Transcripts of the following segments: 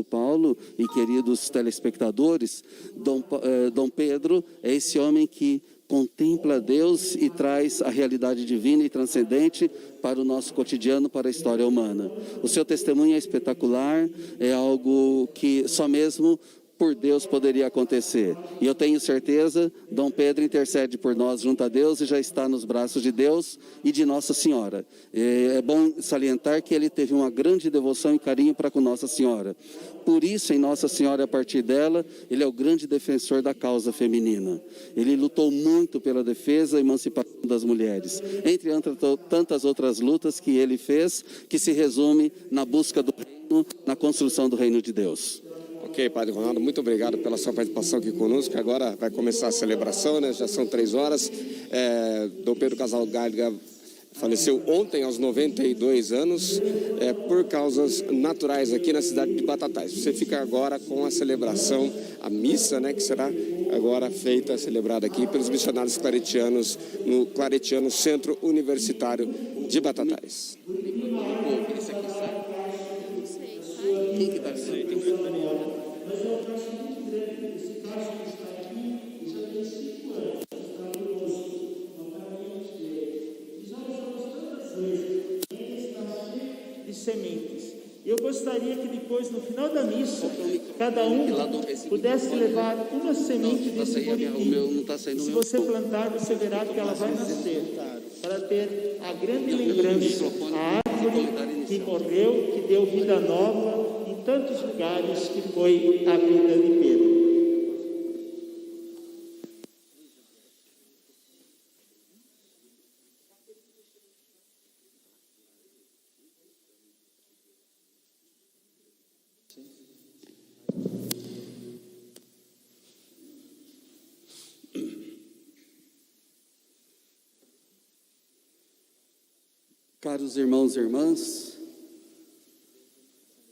Paulo e queridos telespectadores, Dom Pedro é esse homem que contempla Deus e traz a realidade divina e transcendente para o nosso cotidiano, para a história humana. O seu testemunho é espetacular, é algo que só mesmo por Deus poderia acontecer. E eu tenho certeza, Dom Pedro intercede por nós junto a Deus e já está nos braços de Deus e de Nossa Senhora. É bom salientar que ele teve uma grande devoção e carinho para com Nossa Senhora. Por isso, em Nossa Senhora, a partir dela, ele é o grande defensor da causa feminina. Ele lutou muito pela defesa e emancipação das mulheres, entre tantas outras lutas que ele fez, que se resume na busca do reino, na construção do reino de Deus. Ok, Padre Ronaldo, muito obrigado pela sua participação aqui conosco. Agora vai começar a celebração, né? Já são 3 horas. Dom Pedro Casaldáliga faleceu ontem aos 92 anos por causas naturais aqui na cidade de Batatais. Você fica agora com a celebração, a missa, né? Que será agora feita, celebrada aqui pelos missionários claretianos no Claretiano Centro Universitário de Batatais. Quem que está dizendo? De sementes. Eu gostaria que depois, no final da missa, cada um pudesse levar uma semente desse buriti. Se você plantar, você verá que ela vai nascer, para ter a grande lembrança, a árvore que morreu, que deu vida nova em tantos lugares, que foi a vida de Pedro. Caros irmãos e irmãs,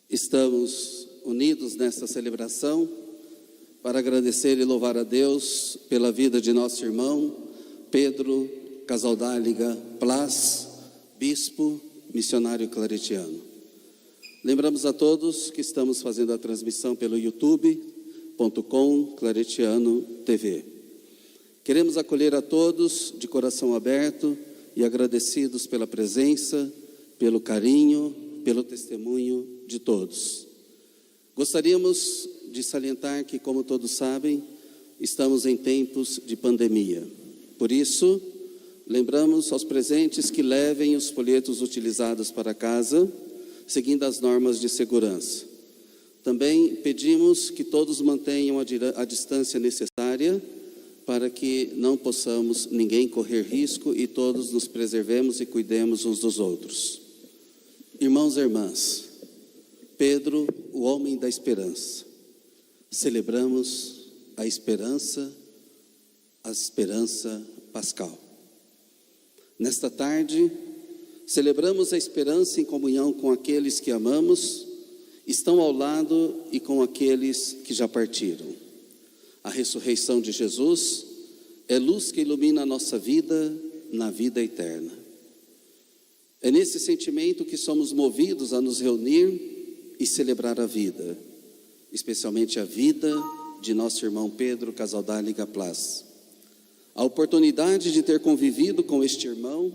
estamos unidos nesta celebração para agradecer e louvar a Deus pela vida de nosso irmão Pedro Casaldáliga Plas, bispo missionário claretiano. Lembramos a todos que estamos fazendo a transmissão pelo youtube.com Claretiano TV. Queremos acolher a todos de coração aberto e agradecidos pela presença, pelo carinho, pelo testemunho de todos. Gostaríamos de salientar que, como todos sabem, estamos em tempos de pandemia. Por isso, lembramos aos presentes que levem os folhetos utilizados para casa, seguindo as normas de segurança. Também pedimos que todos mantenham a distância necessária para que não possamos ninguém correr risco e todos nos preservemos e cuidemos uns dos outros. Irmãos e irmãs, Pedro, o homem da esperança. Celebramos a esperança pascal. Nesta tarde, celebramos a esperança em comunhão com aqueles que amamos, estão ao lado e com aqueles que já partiram. A ressurreição de Jesus é luz que ilumina a nossa vida na vida eterna. É nesse sentimento que somos movidos a nos reunir e celebrar a vida, especialmente a vida de nosso irmão Pedro Casaldáliga Plas. A oportunidade de ter convivido com este irmão,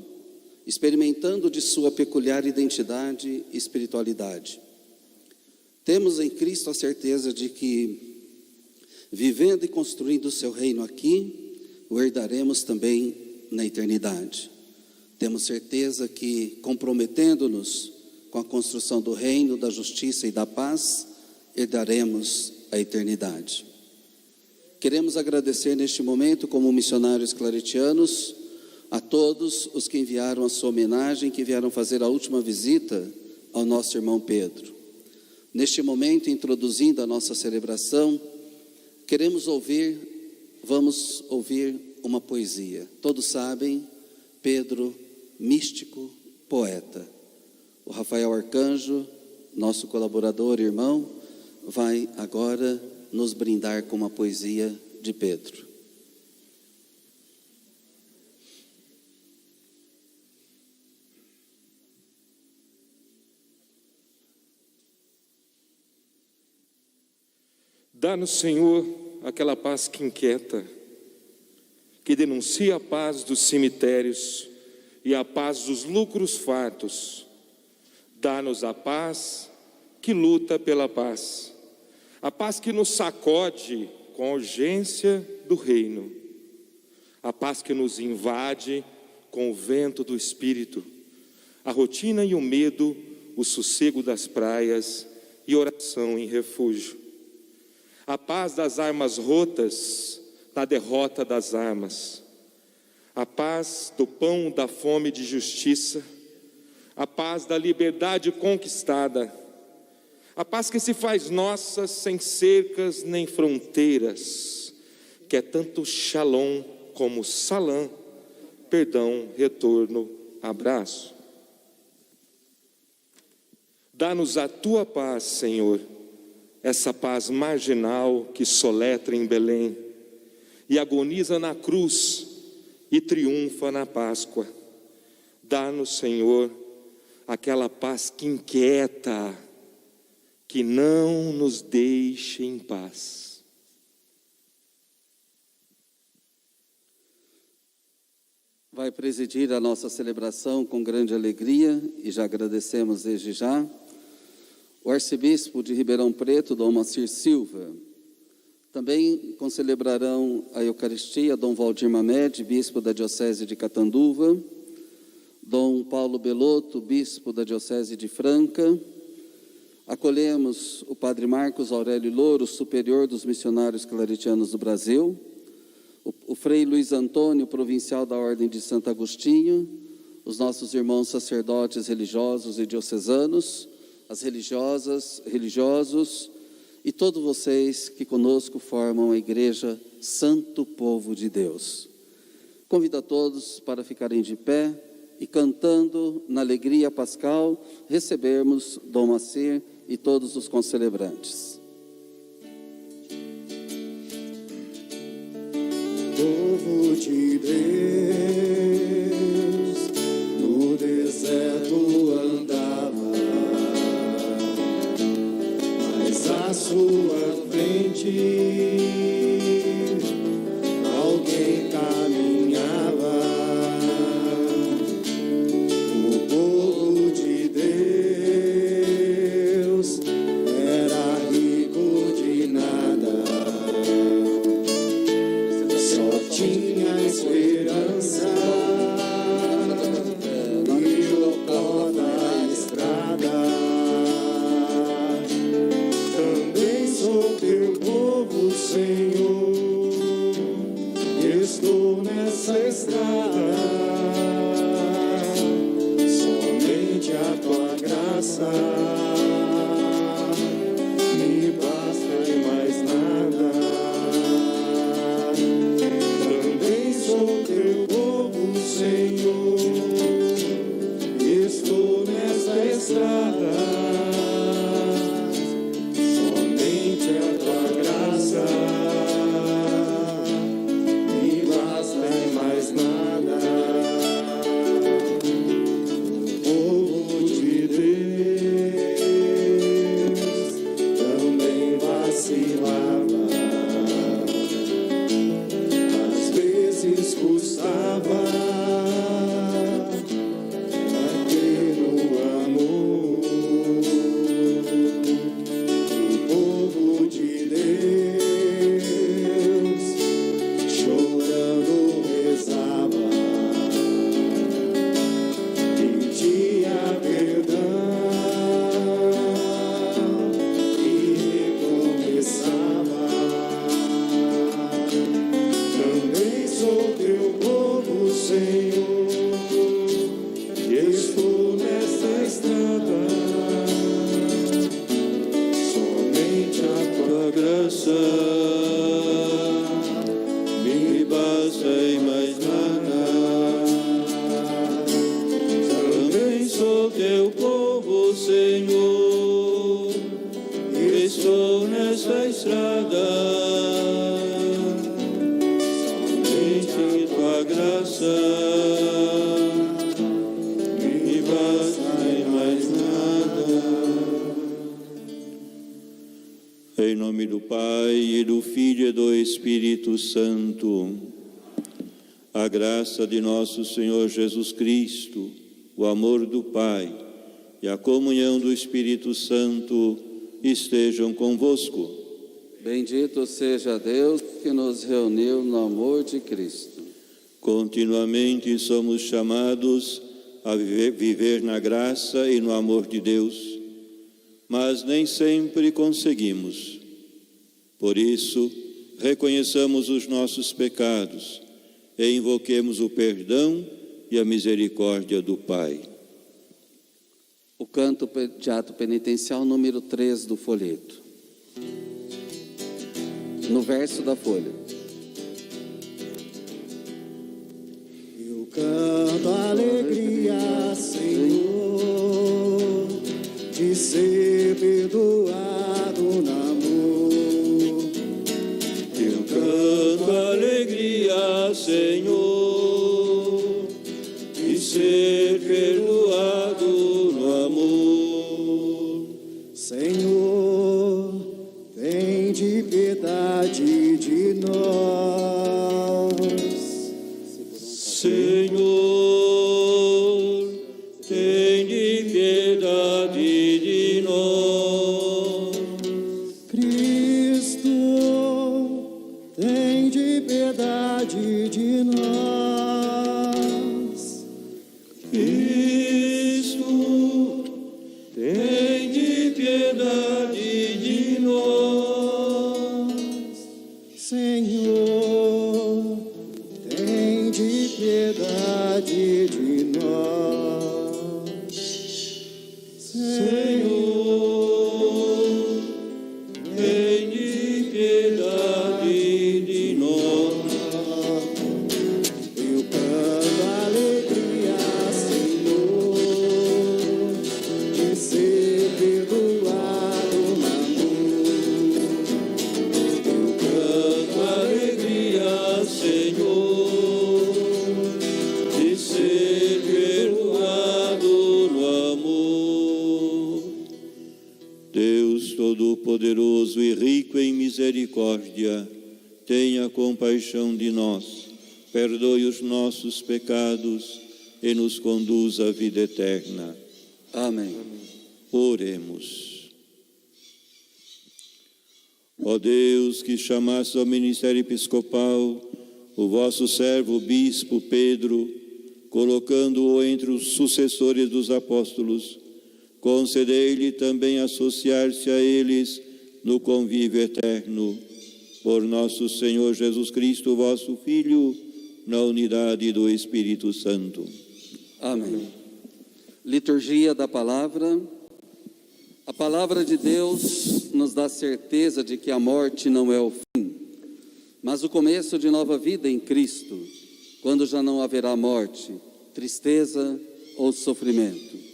experimentando de sua peculiar identidade e espiritualidade. Temos em Cristo a certeza de que, vivendo e construindo o seu reino aqui, o herdaremos também na eternidade. Temos certeza que, comprometendo-nos com a construção do reino, da justiça e da paz, herdaremos a eternidade. Queremos agradecer neste momento, como missionários claretianos, a todos os que enviaram a sua homenagem, que vieram fazer a última visita ao nosso irmão Pedro. Neste momento, introduzindo a nossa celebração, vamos ouvir uma poesia. Todos sabem, Pedro, místico, poeta. O Rafael Arcanjo, nosso colaborador e irmão, vai agora nos brindar com uma poesia de Pedro. Dá-nos, Senhor, aquela paz que inquieta, que denuncia a paz dos cemitérios e a paz dos lucros fartos. Dá-nos a paz que luta pela paz, a paz que nos sacode com a urgência do reino, a paz que nos invade com o vento do Espírito, a rotina e o medo, o sossego das praias e oração em refúgio. A paz das armas rotas, na derrota das armas. A paz do pão da fome de justiça. A paz da liberdade conquistada. A paz que se faz nossa sem cercas nem fronteiras, que é tanto shalom como salam, perdão, retorno, abraço. Dá-nos a tua paz, Senhor, essa paz marginal que soletra em Belém e agoniza na cruz e triunfa na Páscoa. Dá-nos, Senhor, aquela paz que inquieta, que não nos deixe em paz. Vai presidir a nossa celebração com grande alegria, e já agradecemos desde já, o arcebispo de Ribeirão Preto, Dom Macir Silva. Também concelebrarão a Eucaristia Dom Valdir Mamed, bispo da Diocese de Catanduva, Dom Paulo Belotto, bispo da Diocese de Franca. Acolhemos o Padre Marcos Aurélio Louro, superior dos missionários claretianos do Brasil, o Frei Luiz Antônio, provincial da Ordem de Santo Agostinho, os nossos irmãos sacerdotes religiosos e diocesanos, as religiosas, religiosos e todos vocês que conosco formam a Igreja Santo Povo de Deus. Convido a todos para ficarem de pé e cantando na alegria pascal, recebermos Dom Macir e todos os concelebrantes. Povo de Deus, no deserto andava, mas à sua frente alguém caminhava. O povo de Deus era rico de nada, tinha esperança e o pó da estrada. Também sou teu povo, Senhor, estou nessa estrada. Somente a tua graça me basta e mais nada. Sou teu povo, Senhor, estou nessa estrada. Somente a tua graça me basta e mais nada. Povo de Deus também vacilava. Custava bater no amor. O povo de Deus chorando rezava, pedia perdão e recomeçava. Também sou teu povo, Senhor, estou nessa estrada. Somente a tua graça me basta e mais nada. Também sou teu povo, Senhor, estou nessa estrada. Graça me basta e mais nada. Em nome do Pai, e do Filho e do Espírito Santo, a graça de nosso Senhor Jesus Cristo, o amor do Pai e a comunhão do Espírito Santo estejam convosco. Bendito seja Deus que nos reuniu no amor de Cristo. Continuamente somos chamados a viver na graça e no amor de Deus, mas nem sempre conseguimos. Por isso, reconheçamos os nossos pecados e invoquemos o perdão e a misericórdia do Pai. O canto de ato penitencial número 3 do folheto. No verso da folha. Eu canto alegria, Senhor, de ser perdoado no amor. Eu canto alegria, Senhor, de ser perdoado no amor. Senhor, tende piedade de nós. Senhor, tende piedade de nós. Cristo, tende piedade de nós. Cristo, tende piedade de nós. Senhor, tende piedade de nós. Senhor, tende piedade de nós. Eu canto alegria, Senhor, de ser perdoado no amor. Eu canto alegria, Senhor, de ser perdoado no amor. Deus Todo-Poderoso e rico em misericórdia, tenha compaixão de nós, perdoe os nossos pecados e nos conduza à vida eterna. Amém. Oremos. Ó Deus, que chamaste ao ministério episcopal o vosso servo bispo Pedro, colocando-o entre os sucessores dos apóstolos, concedei-lhe também associar-se a eles no convívio eterno. Por nosso Senhor Jesus Cristo, vosso Filho, na unidade do Espírito Santo. Amém. Liturgia da Palavra. A Palavra de Deus nos dá certeza de que a morte não é o fim, mas o começo de nova vida em Cristo, quando já não haverá morte, tristeza ou sofrimento.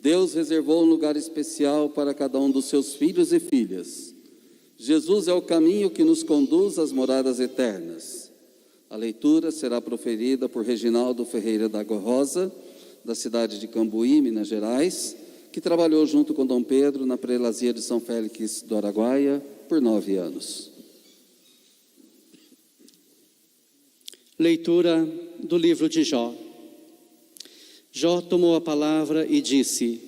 Deus reservou um lugar especial para cada um dos seus filhos e filhas. Jesus é o caminho que nos conduz às moradas eternas. A leitura será proferida por Reginaldo Ferreira da Rosa, da cidade de Cambuí, Minas Gerais, que trabalhou junto com Dom Pedro na prelazia de São Félix do Araguaia por 9 anos. Leitura do livro de Jó. Jó tomou a palavra e disse: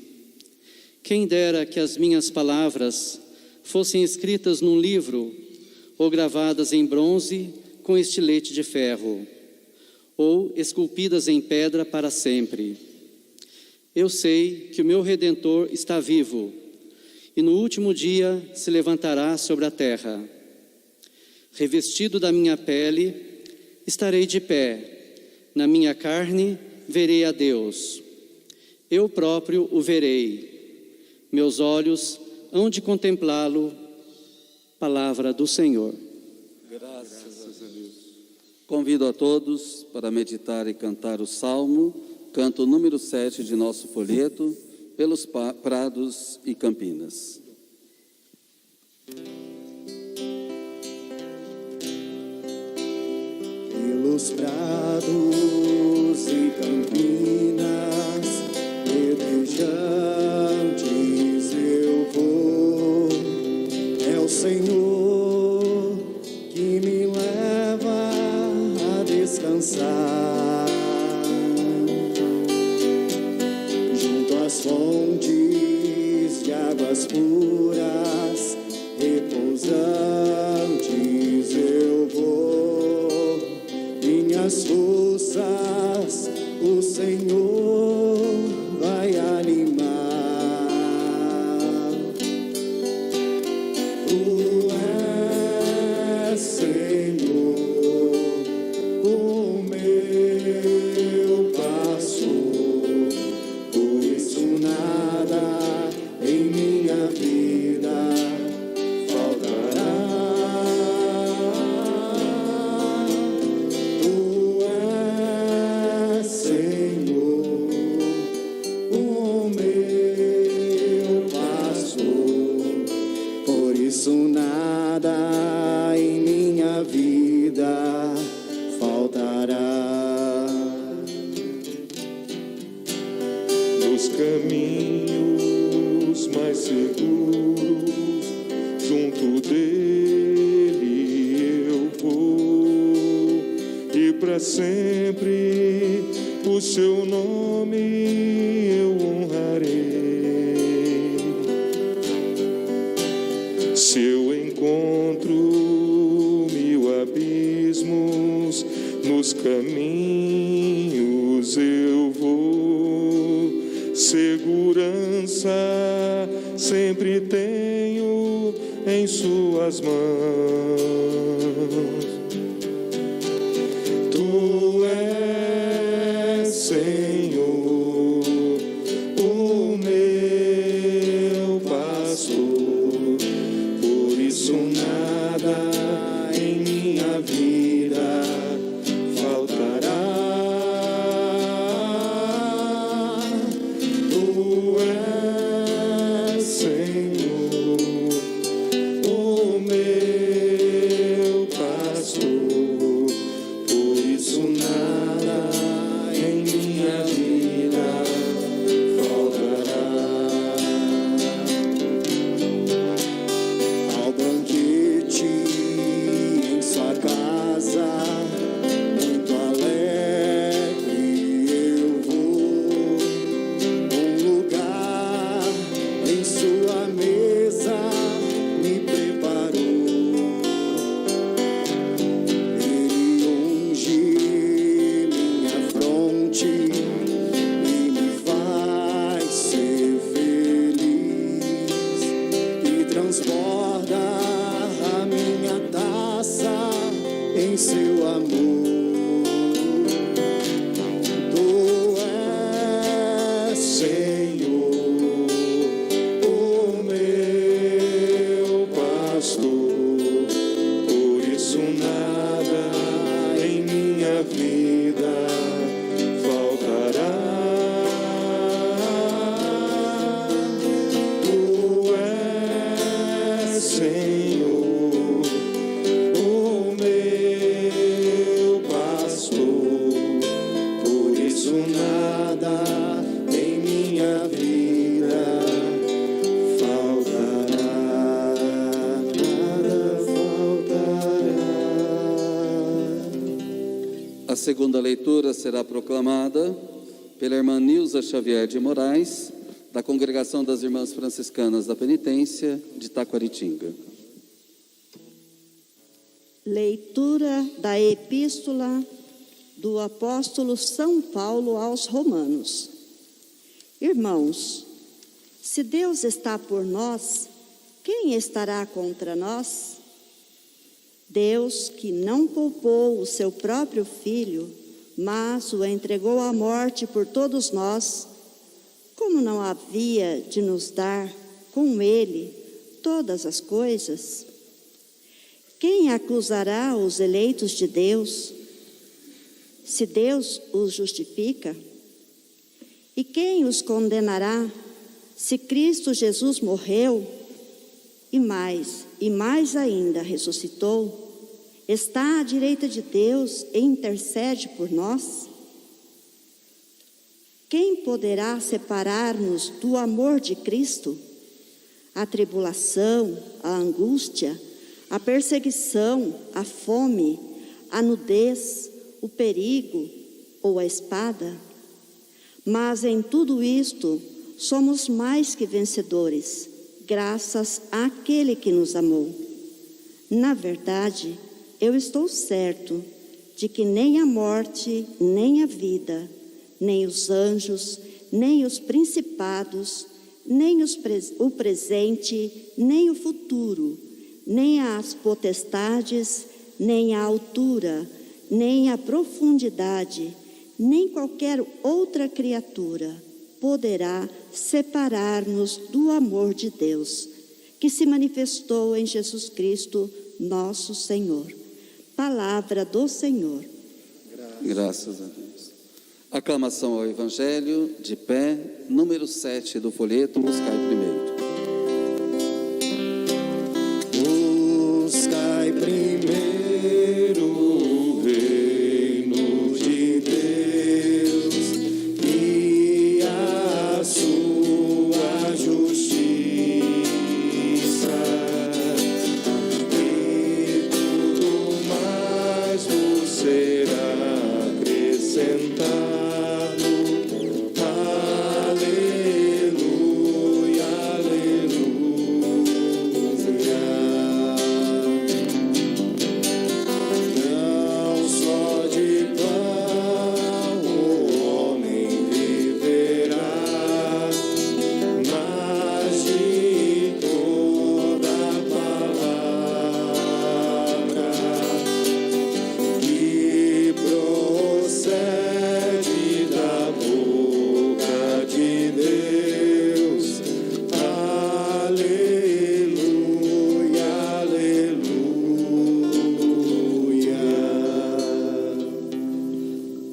quem dera que as minhas palavras fossem escritas num livro ou gravadas em bronze com estilete de ferro, ou esculpidas em pedra para sempre. Eu sei que o meu Redentor está vivo, e no último dia se levantará sobre a terra. Revestido da minha pele, estarei de pé, na minha carne verei a Deus. Eu próprio o verei, meus olhos hão de contemplá-lo. Palavra do Senhor. Graças a Deus. Convido a todos para meditar e cantar o Salmo, canto número 7 de nosso folheto, pelos prados e campinas. Pelos prados e campinas verdejantes eu vou, é o o Senhor que me leva a descansar junto às fontes de águas puras, repousantes eu vou. Minhas forças o Senhor vai animar. Tu és, Senhor, o meu pastor, por isso nada em minha vida faltará. Tu és, Senhor, o meu pastor, por isso nada em minha vida faltará. Nos caminhos mais seguros, junto dele eu vou, e para sempre o seu nome eu honrarei. Se eu encontro mil abismos, nos caminhos eu vou, segurança sempre tenho em suas mãos. Tu és, Senhor, o meu pastor, por isso nada em minha vida faltará. Tu és, Senhor, o meu pastor, por isso nada em minha vida faltará. Ao banquete em sua casa, muito alegre eu vou. Lugar em sua mesa me preparou. Ele unge minha fronte e me faz ser feliz, e transborda a minha taça em seu amor. Tu és, Senhor, o meu pastor, por isso nada em minha vida faltará. Tu és, Senhor, o meu pastor, por isso nada em minha vida faltará. Nada faltará. A segunda leitura será proclamada pela irmã Nilza Xavier de Moraes, da Congregação das Irmãs Franciscanas da Penitência de Taquaritinga. Leitura da Epístola do Apóstolo São Paulo aos Romanos. Irmãos, se Deus está por nós, quem estará contra nós? Deus, que não poupou o seu próprio Filho, mas o entregou à morte por todos nós, como não havia de nos dar com ele todas as coisas? Quem acusará os eleitos de Deus, se Deus os justifica? E quem os condenará, se Cristo Jesus morreu e mais ainda ressuscitou, está à direita de Deus e intercede por nós? Quem poderá separar-nos do amor de Cristo? a tribulação, a angústia, a perseguição, a fome, a nudez, o perigo ou a espada. Mas em tudo isto somos mais que vencedores, graças àquele que nos amou. Na verdade, eu estou certo de que nem a morte, nem a vida, nem os anjos, nem os principados, nem o presente, nem o futuro, nem as potestades, nem a altura, nem a profundidade, nem qualquer outra criatura poderá separar-nos do amor de Deus, que se manifestou em Jesus Cristo, nosso Senhor. Palavra do Senhor. Graças a Deus. Aclamação ao Evangelho, de pé, número 7 do folheto, buscai primeiro. Buscai primeiro o reino de Deus e a sua justiça, e tudo mais vos será acrescentado.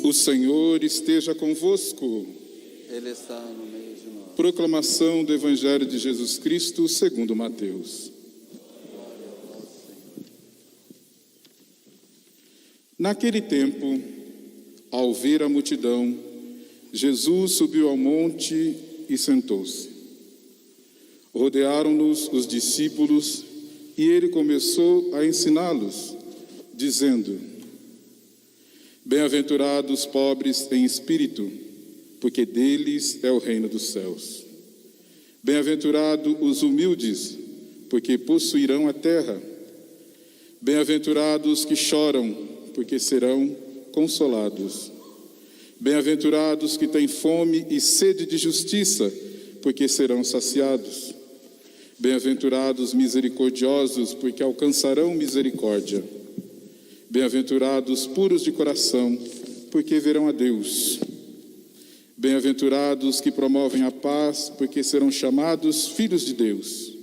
O Senhor esteja convosco. Ele está no meio de nós. Proclamação do Evangelho de Jesus Cristo segundo Mateus. Naquele tempo, ao ver a multidão, Jesus subiu ao monte e sentou-se. Rodearam-nos os discípulos e ele começou a ensiná-los, dizendo: Bem-aventurados os pobres em espírito, porque deles é o reino dos céus. Bem-aventurados os humildes, porque possuirão a terra. Bem-aventurados os que choram, porque serão consolados. Bem-aventurados os que têm fome e sede de justiça, porque serão saciados. Bem-aventurados os misericordiosos, porque alcançarão misericórdia. Bem-aventurados puros de coração, porque verão a Deus. Bem-aventurados que promovem a paz, porque serão chamados filhos de Deus.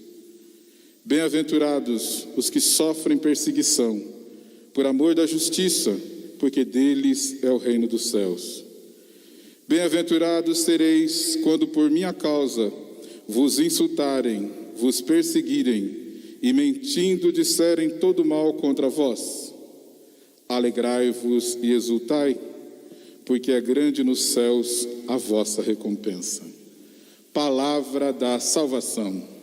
Bem-aventurados os que sofrem perseguição, por amor da justiça, porque deles é o reino dos céus. Bem-aventurados sereis quando por minha causa vos insultarem, vos perseguirem e mentindo disserem todo mal contra vós. Alegrai-vos e exultai, porque é grande nos céus a vossa recompensa. Palavra da salvação.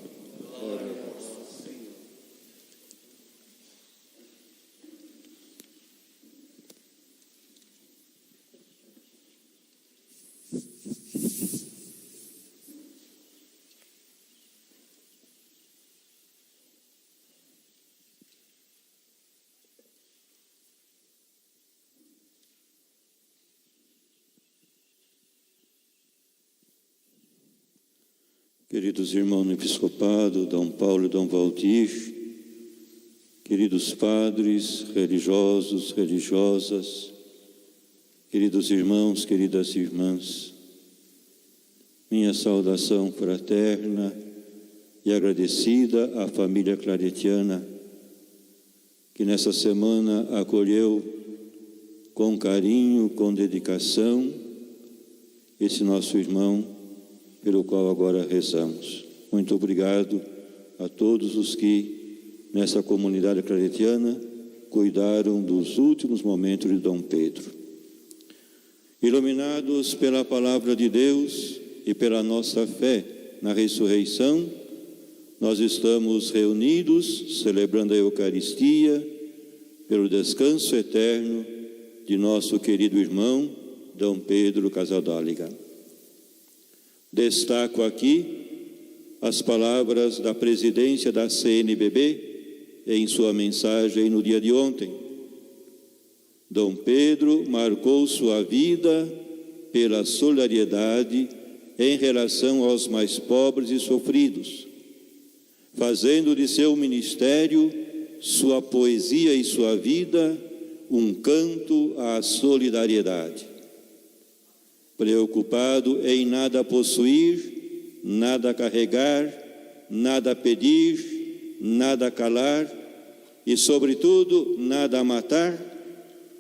Queridos irmãos no episcopado, Dom Paulo e Dom Valdir, queridos padres, religiosos, religiosas, queridos irmãos, queridas irmãs, minha saudação fraterna e agradecida à família claretiana, que nessa semana acolheu com carinho, com dedicação, esse nosso irmão, pelo qual agora rezamos. Muito obrigado a todos os que, nessa comunidade claretiana, cuidaram dos últimos momentos de Dom Pedro. Iluminados pela palavra de Deus e pela nossa fé na ressurreição, nós estamos reunidos celebrando a Eucaristia pelo descanso eterno de nosso querido irmão Dom Pedro Casaldáliga. Destaco aqui as palavras da presidência da CNBB em sua mensagem no dia de ontem. Dom Pedro marcou sua vida pela solidariedade em relação aos mais pobres e sofridos, fazendo de seu ministério, sua poesia e sua vida um canto à solidariedade. Preocupado em nada possuir, nada carregar, nada pedir, nada calar e, sobretudo, nada matar,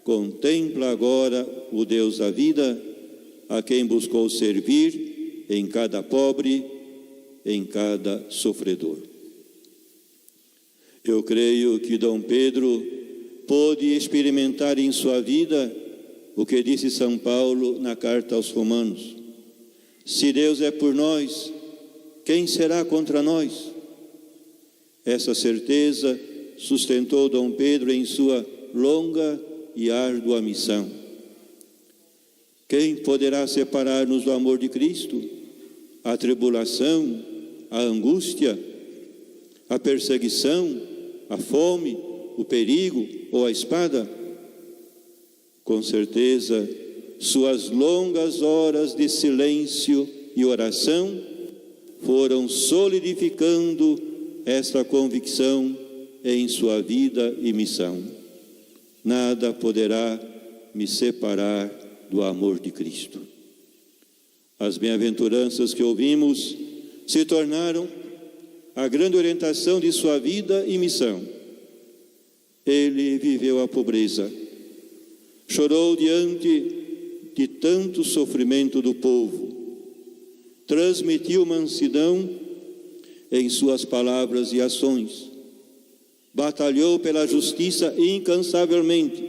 contempla agora o Deus da vida, a quem buscou servir em cada pobre, em cada sofredor. Eu creio que Dom Pedro pôde experimentar em sua vida o que disse São Paulo na carta aos Romanos: se Deus é por nós, quem será contra nós? Essa certeza sustentou Dom Pedro em sua longa e árdua missão. Quem poderá separar-nos do amor de Cristo? A tribulação, a angústia, a perseguição, a fome, o perigo ou a espada? Com certeza, suas longas horas de silêncio e oração foram solidificando esta convicção em sua vida e missão. Nada poderá me separar do amor de Cristo. As bem-aventuranças que ouvimos se tornaram a grande orientação de sua vida e missão. Ele viveu a pobreza, chorou diante de tanto sofrimento do povo, transmitiu mansidão em suas palavras e ações, batalhou pela justiça incansavelmente,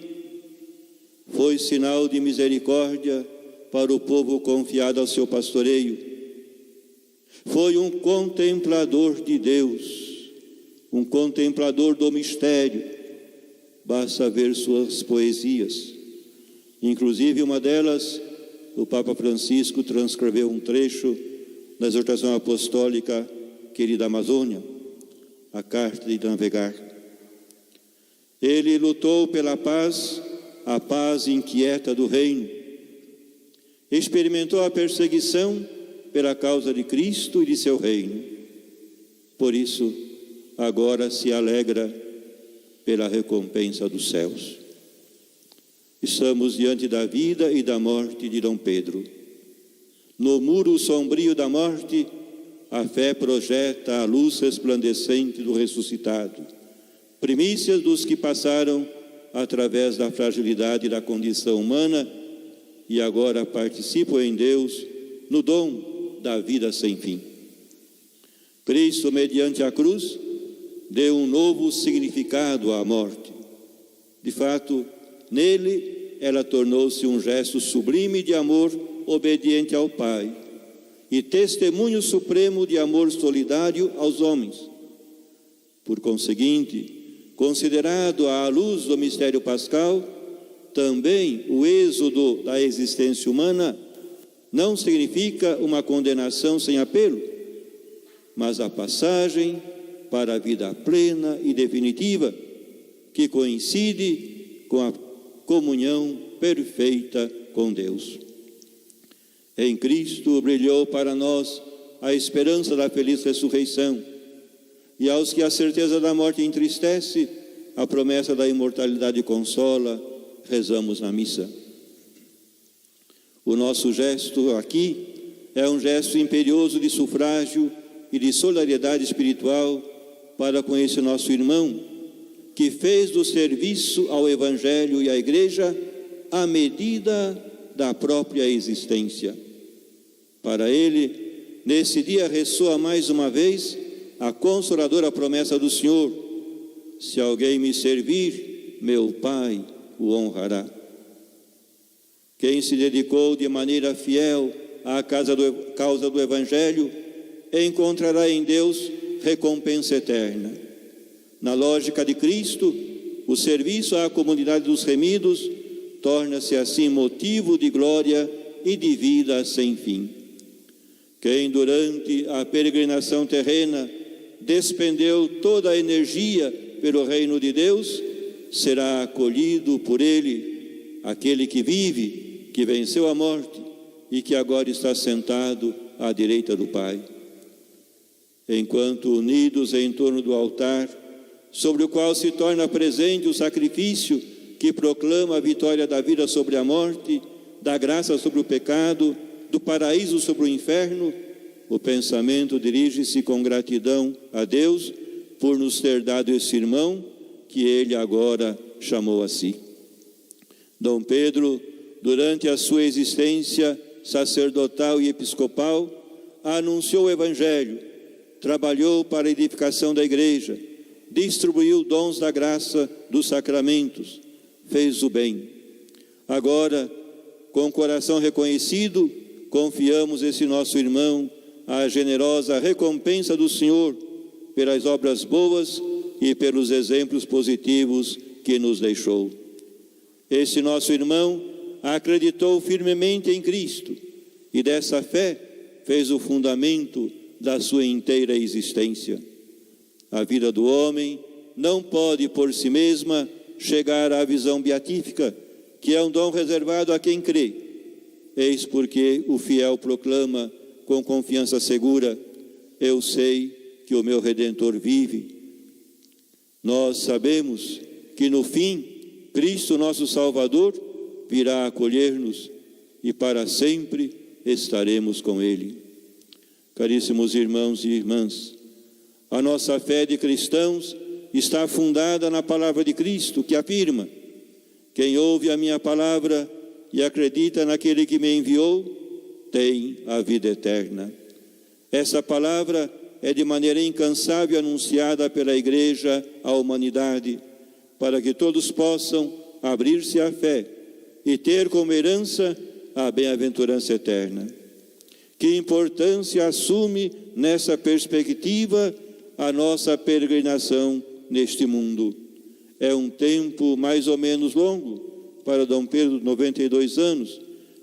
foi sinal de misericórdia para o povo confiado ao seu pastoreio, foi um contemplador de Deus, um contemplador do mistério. Basta ver suas poesias. Inclusive, uma delas, o Papa Francisco transcreveu um trecho da exortação apostólica Querida Amazônia, a carta de navegar. Ele lutou pela paz, a paz inquieta do reino. Experimentou a perseguição pela causa de Cristo e de seu reino. Por isso, agora se alegra pela recompensa dos céus. Estamos diante da vida e da morte de Dom Pedro. No muro sombrio da morte, a fé projeta a luz resplandecente do ressuscitado, primícias dos que passaram através da fragilidade da condição humana e agora participam em Deus no dom da vida sem fim. Cristo, mediante a cruz, deu um novo significado à morte. De fato, nele ela tornou-se um gesto sublime de amor obediente ao Pai e testemunho supremo de amor solidário aos homens. Por conseguinte, considerado à luz do mistério pascal, também o êxodo da existência humana não significa uma condenação sem apelo, mas a passagem para a vida plena e definitiva, que coincide com a comunhão perfeita com Deus. Em Cristo brilhou para nós a esperança da feliz ressurreição, e aos que a certeza da morte entristece, a promessa da imortalidade consola, rezamos na missa. O nosso gesto aqui é um gesto imperioso de sufrágio e de solidariedade espiritual para com esse nosso irmão, que fez do serviço ao Evangelho e à Igreja a medida da própria existência. Para ele, nesse dia ressoa mais uma vez a consoladora promessa do Senhor: se alguém me servir, meu Pai o honrará. Quem se dedicou de maneira fiel à causa do Evangelho encontrará em Deus recompensa eterna. Na lógica de Cristo, o serviço à comunidade dos remidos torna-se assim motivo de glória e de vida sem fim. Quem durante a peregrinação terrena despendeu toda a energia pelo reino de Deus, será acolhido por Ele, aquele que vive, que venceu a morte e que agora está sentado à direita do Pai. Enquanto unidos em torno do altar, sobre o qual se torna presente o sacrifício que proclama a vitória da vida sobre a morte, da graça sobre o pecado, do paraíso sobre o inferno, o pensamento dirige-se com gratidão a Deus por nos ter dado esse irmão que Ele agora chamou a si. Dom Pedro, durante a sua existência sacerdotal e episcopal, anunciou o Evangelho, trabalhou para a edificação da Igreja, distribuiu dons da graça dos sacramentos, fez o bem. Agora, com o coração reconhecido, confiamos esse nosso irmão à generosa recompensa do Senhor pelas obras boas e pelos exemplos positivos que nos deixou. Esse nosso irmão acreditou firmemente em Cristo e dessa fé fez o fundamento da sua inteira existência. A vida do homem não pode por si mesma chegar à visão beatífica, que é um dom reservado a quem crê. Eis porque o fiel proclama com confiança segura: eu sei que o meu Redentor vive. Nós sabemos que no fim, Cristo, nosso Salvador, virá acolher-nos e para sempre estaremos com Ele. Caríssimos irmãos e irmãs, a nossa fé de cristãos está fundada na palavra de Cristo, que afirma: quem ouve a minha palavra e acredita naquele que me enviou, tem a vida eterna. Essa palavra é de maneira incansável anunciada pela Igreja à humanidade, para que todos possam abrir-se à fé e ter como herança a bem-aventurança eterna. Que importância assume nessa perspectiva a nossa peregrinação neste mundo? É um tempo mais ou menos longo para Dom Pedro, 92 anos,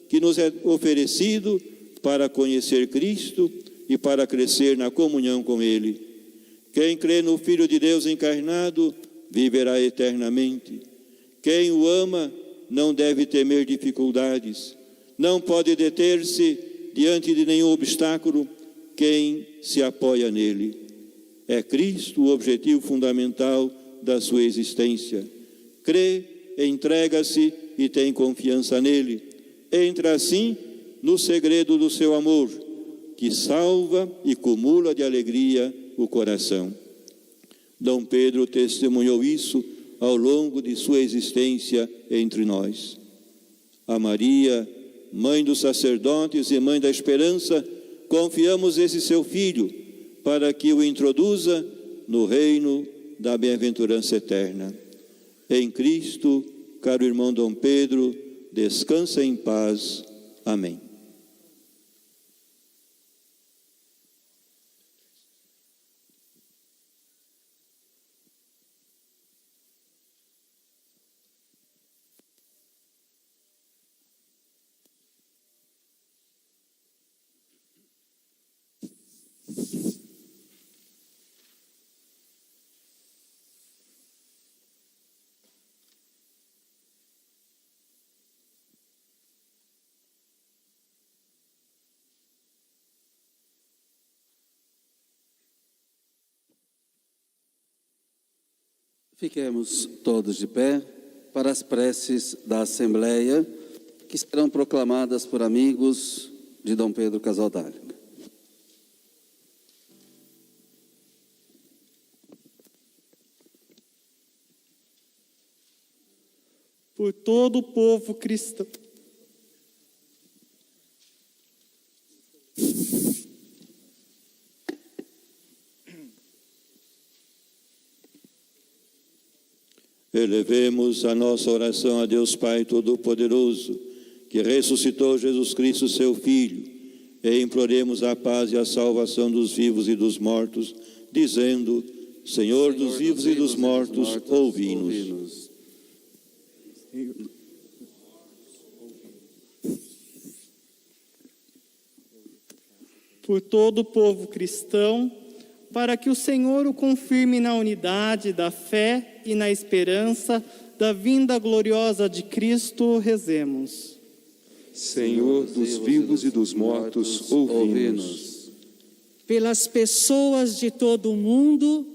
que nos é oferecido para conhecer Cristo e para crescer na comunhão com Ele. Quem crê no Filho de Deus encarnado viverá eternamente. Quem o ama não deve temer dificuldades, não pode deter-se diante de nenhum obstáculo quem se apoia nele. É Cristo o objetivo fundamental da sua existência. Crê, entrega-se e tem confiança nele. Entra assim no segredo do seu amor, que salva e cumula de alegria o coração. Dom Pedro testemunhou isso ao longo de sua existência entre nós. A Maria, mãe dos sacerdotes e mãe da esperança, confiamos esse seu filho para que o introduza no reino da bem-aventurança eterna. Em Cristo, caro irmão Dom Pedro, descansa em paz. Amém. Fiquemos todos de pé para as preces da Assembleia, que serão proclamadas por amigos de Dom Pedro Casaldáliga. Por todo o povo cristão. Elevemos a nossa oração a Deus Pai Todo-Poderoso, que ressuscitou Jesus Cristo, seu Filho, e imploremos a paz e a salvação dos vivos e dos mortos, dizendo: Senhor dos vivos e dos mortos, ouvi-nos. Por todo o povo cristão, para que o Senhor o confirme na unidade da fé e na esperança da vinda gloriosa de Cristo, rezemos. Senhor dos vivos e dos mortos, ouvi-nos. Pelas pessoas de todo o mundo,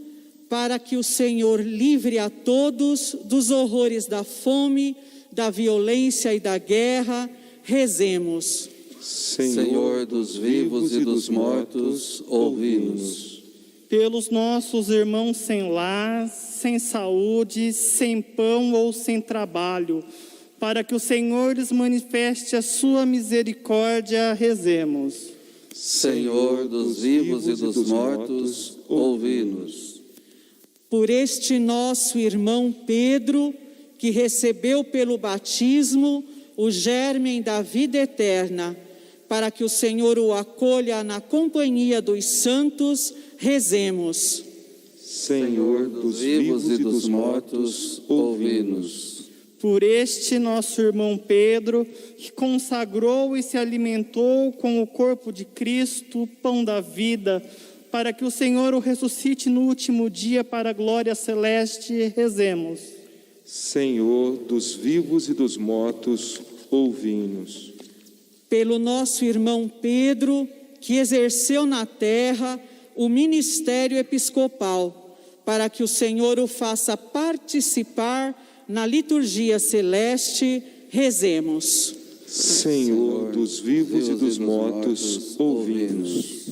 para que o Senhor livre a todos dos horrores da fome, da violência e da guerra, rezemos. Senhor dos vivos e dos mortos, ouvi-nos. Pelos nossos irmãos sem lar, sem saúde, sem pão ou sem trabalho, para que o Senhor lhes manifeste a sua misericórdia, rezemos. Senhor dos vivos e dos mortos, ouvi-nos. Por este nosso irmão Pedro, que recebeu pelo batismo o germe da vida eterna, para que o Senhor o acolha na companhia dos santos, rezemos. Senhor dos vivos e dos mortos, ouvi-nos. Por este nosso irmão Pedro, que consagrou e se alimentou com o corpo de Cristo, pão da vida, para que o Senhor o ressuscite no último dia para a glória celeste, rezemos. Senhor dos vivos e dos mortos, ouvi-nos. Pelo nosso irmão Pedro, que exerceu na terra o ministério episcopal, para que o Senhor o faça participar na liturgia celeste, rezemos. Senhor dos vivos e dos mortos, ouvi-nos.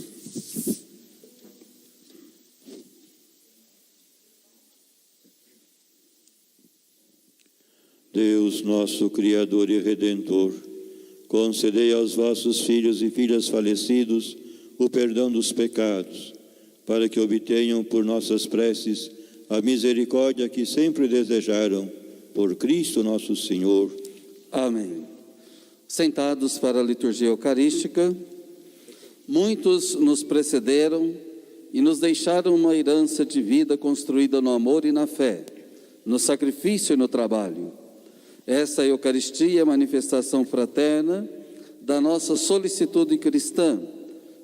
Deus, nosso Criador e Redentor, concedei aos vossos filhos e filhas falecidos o perdão dos pecados, para que obtenham por nossas preces a misericórdia que sempre desejaram, por Cristo nosso Senhor. Amém. Sentados para a liturgia eucarística, muitos nos precederam e nos deixaram uma herança de vida construída no amor e na fé, no sacrifício e no trabalho. Essa Eucaristia é a manifestação fraterna da nossa solicitude cristã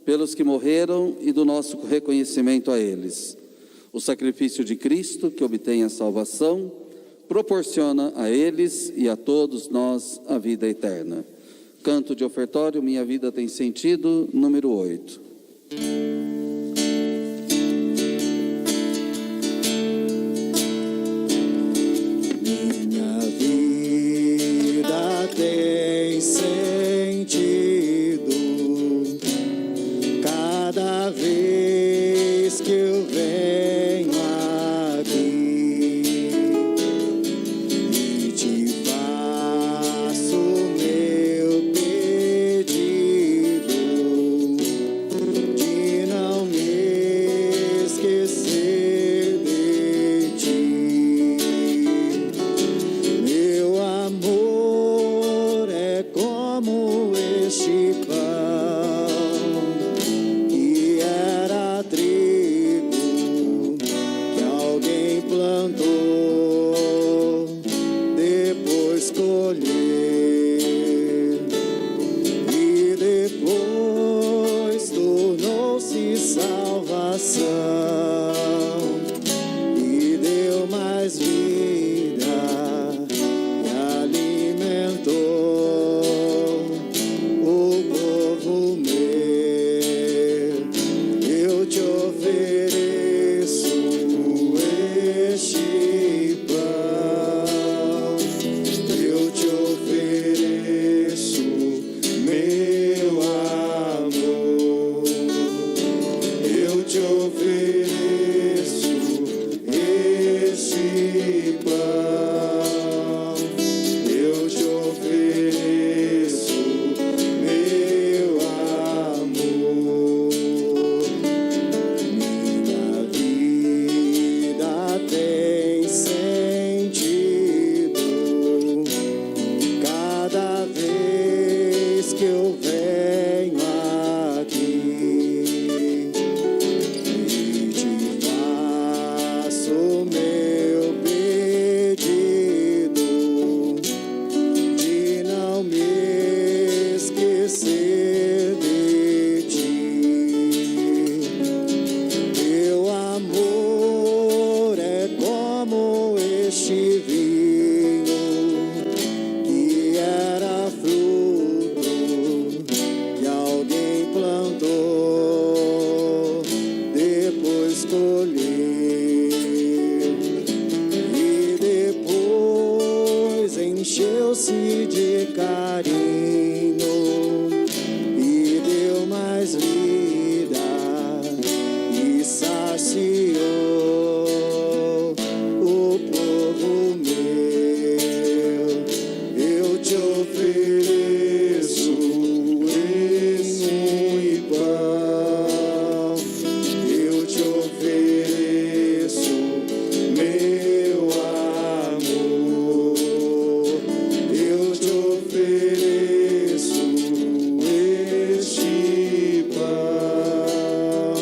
pelos que morreram e do nosso reconhecimento a eles. O sacrifício de Cristo, que obtém a salvação, proporciona a eles e a todos nós a vida eterna. Canto de ofertório, Minha Vida Tem Sentido, número 8. Minha vida tem sentido cada vez que eu venho aqui e te faço meu pedido de não me esquecer de ti. Meu amor é como este pão que era trigo que alguém plantou, depois colheu e depois tornou-se salvação e deu mais vida e alimentou o povo meu. Eu te ofereço este pão, eu te ofereço meu amor, eu te ofereço este pão, eu te ofereço meu amor. Minha vida tem sentido cada vez que eu venho aqui e te tomou este vinho que era fruto que alguém plantou, depois colheu e depois encheu-se de carinho e deu mais vida e saciou o povo meu. Eu te ofereço esse pão, eu te ofereço meu amor, eu te ofereço este pão,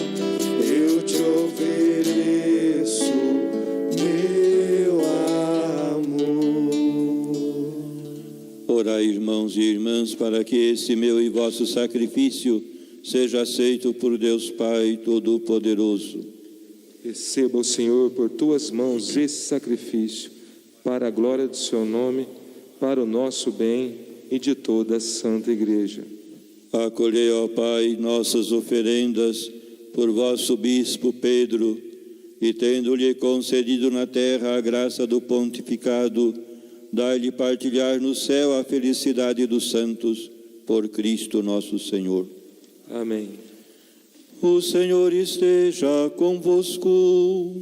eu te ofereço meu amor. Orai, irmãos e irmãs, para que esse meu e vosso sacrifício seja aceito por Deus Pai Todo-Poderoso. Receba o Senhor por tuas mãos esse sacrifício, para a glória do seu nome, para o nosso bem e de toda a Santa Igreja. Acolhei, ó Pai, nossas oferendas por vosso bispo Pedro, e tendo-lhe concedido na terra a graça do pontificado, dai-lhe partilhar no céu a felicidade dos santos, por Cristo nosso Senhor. Amém. O Senhor esteja convosco.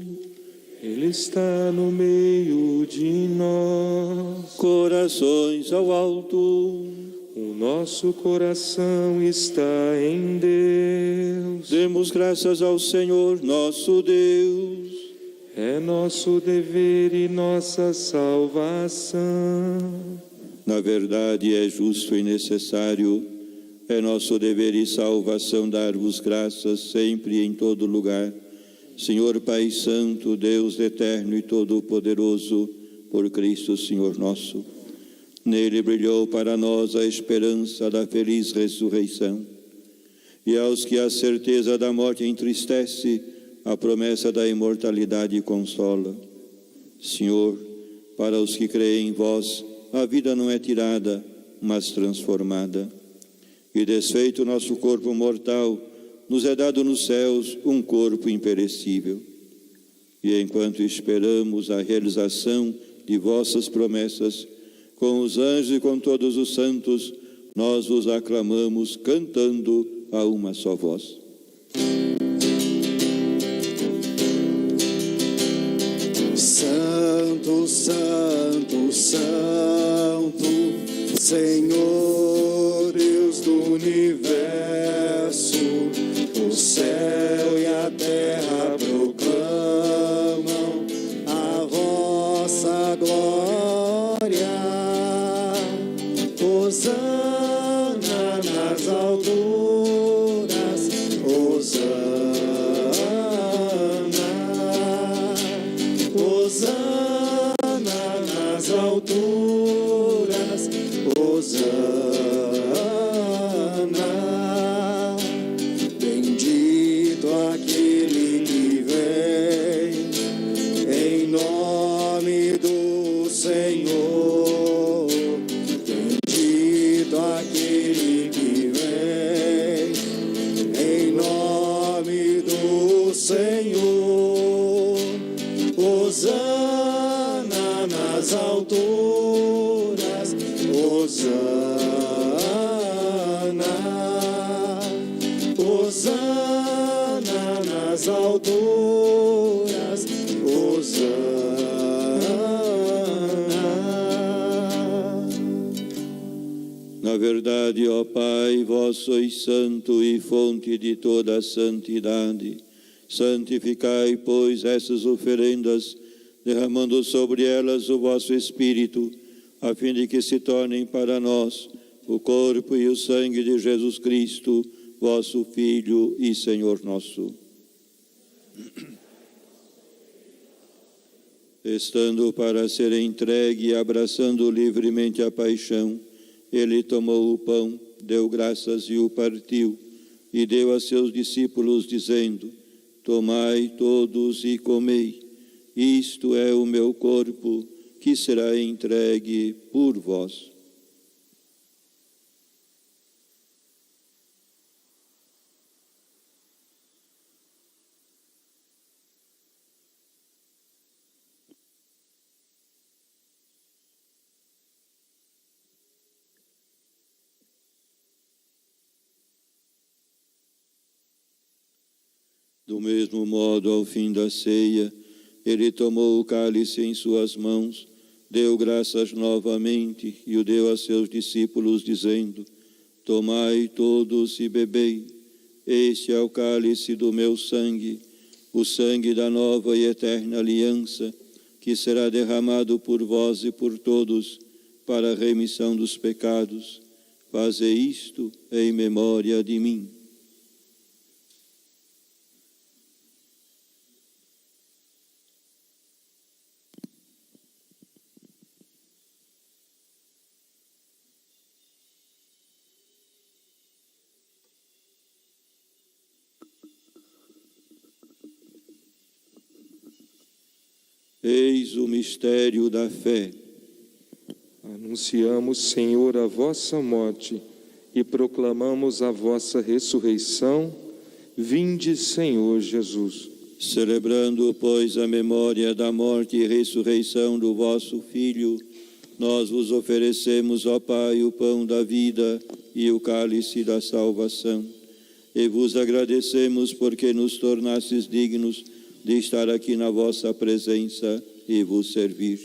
Ele está no meio de nós. Corações ao alto. O nosso coração está em Deus. Demos graças ao Senhor nosso Deus. É nosso dever e nossa salvação. Na verdade, é justo e necessário, é nosso dever e salvação dar-vos graças sempre e em todo lugar, Senhor Pai Santo, Deus eterno e todo-poderoso, por Cristo Senhor nosso. Nele brilhou para nós a esperança da feliz ressurreição. E aos que a certeza da morte entristece, a promessa da imortalidade consola. Senhor, para os que creem em vós, a vida não é tirada, mas transformada. E desfeito nosso corpo mortal, nos é dado nos céus um corpo imperecível. E enquanto esperamos a realização de vossas promessas, com os anjos e com todos os santos, nós vos aclamamos cantando a uma só voz. Santo, Santo, Santo, Senhor Deus do universo, o céu e a terra proclamam a vossa glória. Hosana nas alturas, Hosana, Hosana nas alturas, Hosana. Bendito aquele que vem em nome do Senhor. Bendito aquele que vem em nome do Senhor. Hosana nas alturas, Hosana, Hosana nas alturas, Hosana. Na verdade, ó Pai, vós sois santo e fonte de toda a santidade. Santificai, pois, essas oferendas, derramando sobre elas o vosso Espírito, a fim de que se tornem para nós o corpo e o sangue de Jesus Cristo, vosso Filho e Senhor nosso. Estando para ser entregue e abraçando livremente a paixão, ele tomou o pão, deu graças e o partiu, e deu a seus discípulos, dizendo: Tomai todos e comei, Isto é o meu corpo, que será entregue por vós. Do mesmo modo, ao fim da ceia, ele tomou o cálice em suas mãos, deu graças novamente e o deu a seus discípulos, dizendo: Tomai todos e bebei, este é o cálice do meu sangue, o sangue da nova e eterna aliança, que será derramado por vós e por todos, para a remissão dos pecados. Fazei isto em memória de mim. Eis o mistério da fé. Anunciamos, Senhor, a vossa morte e proclamamos a vossa ressurreição. Vinde, Senhor Jesus. Celebrando, pois, a memória da morte e ressurreição do vosso Filho, nós vos oferecemos, ó Pai, o pão da vida e o cálice da salvação. E vos agradecemos porque nos tornastes dignos de estar aqui na vossa presença e vos servir.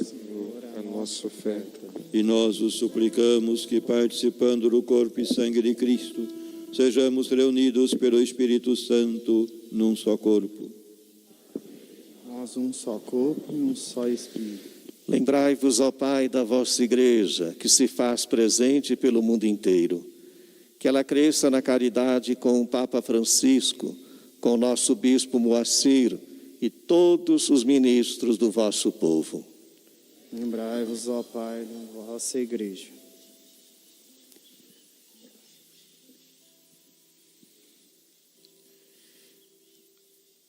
Senhor, a nossa oferta. E nós os suplicamos que, participando do corpo e sangue de Cristo, sejamos reunidos pelo Espírito Santo num só corpo. Nós um só corpo e um só Espírito. Lembrai-vos, ó Pai, da vossa Igreja, que se faz presente pelo mundo inteiro. Que ela cresça na caridade com o Papa Francisco, com o nosso Bispo Moacir e todos os ministros do vosso povo. Lembrai-vos, ó Pai, da vossa Igreja.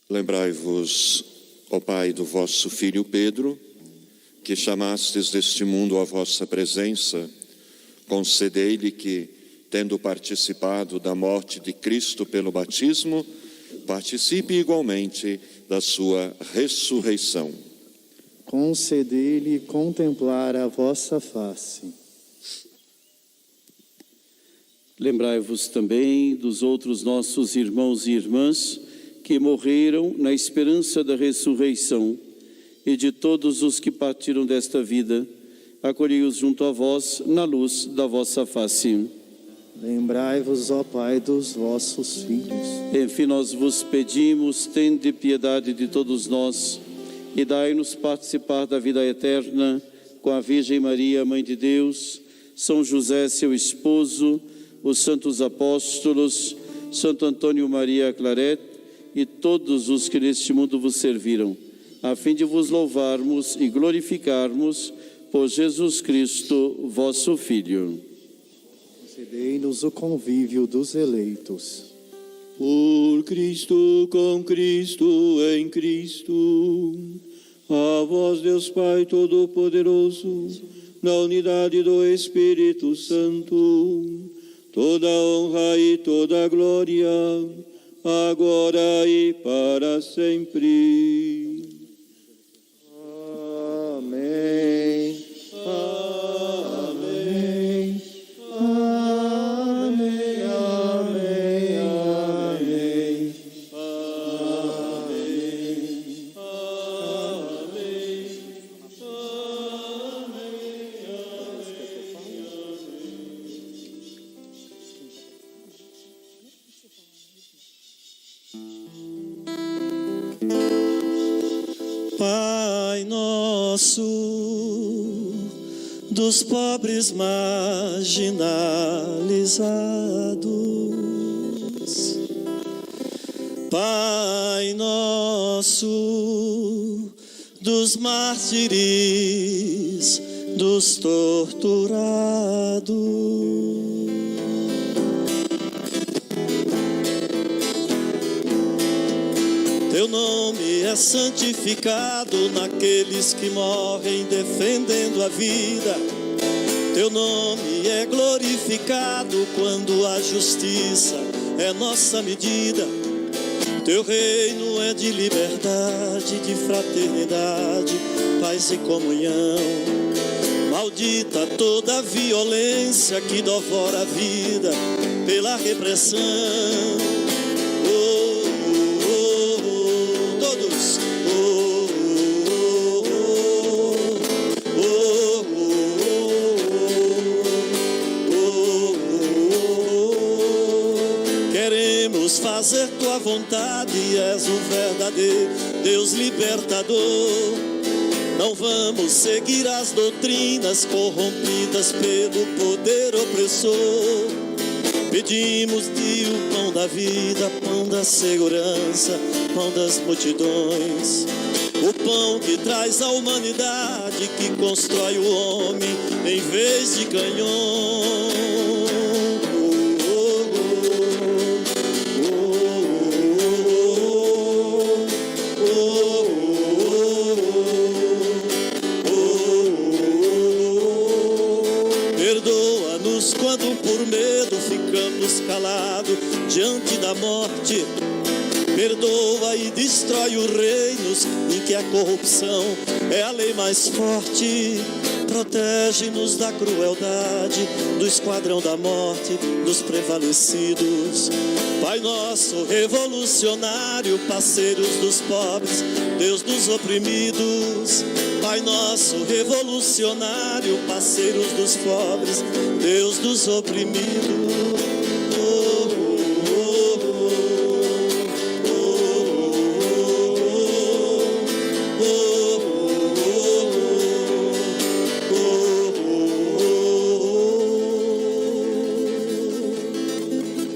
Lembrai-vos, ó Pai, do vosso Filho Pedro, que chamastes deste mundo à vossa presença. Concedei-lhe que, tendo participado da morte de Cristo pelo batismo, participe igualmente da sua ressurreição. Concedei-lhe contemplar a vossa face. Lembrai-vos também dos outros nossos irmãos e irmãs que morreram na esperança da ressurreição e de todos os que partiram desta vida. Acolhei-os junto a vós na luz da vossa face. Lembrai-vos, ó Pai, dos vossos filhos. Enfim, nós vos pedimos, tende piedade de todos nós e dai-nos participar da vida eterna com a Virgem Maria, Mãe de Deus, São José, seu esposo, os santos apóstolos, Santo Antônio Maria Claret e todos os que neste mundo vos serviram, a fim de vos louvarmos e glorificarmos por Jesus Cristo, vosso Filho. Concedei-nos o convívio dos eleitos. Por Cristo, com Cristo, em Cristo, a vós, Deus Pai Todo-Poderoso, na unidade do Espírito Santo, toda honra e toda glória, agora e para sempre. Amém. Amém. Amém. Amém. Amém. Pai nosso, dos pobres marginalizados, Pai nosso, dos mártires, dos torturados, Teu nome é santificado naqueles que morrem defendendo a vida. Teu nome é glorificado quando a justiça é nossa medida. Teu reino é de liberdade, de fraternidade, paz e comunhão. Maldita toda a violência que devora a vida pela repressão. Todos. Queremos fazer tua vontade, és o verdadeiro Deus libertador. Não vamos seguir as doutrinas corrompidas pelo poder opressor. Pedimos-te o pão da vida, pão da segurança, pão das multidões. O pão que traz a humanidade, que constrói o homem em vez de canhão. Perdoa-nos quando por medo ficamos calados diante da morte. Perdoa e destrói os reinos em que a corrupção é a lei mais forte. Protege-nos da crueldade, do esquadrão da morte, dos prevalecidos. Pai nosso revolucionário, parceiros dos pobres, Deus dos oprimidos. Pai nosso revolucionário, parceiros dos pobres, Deus dos oprimidos.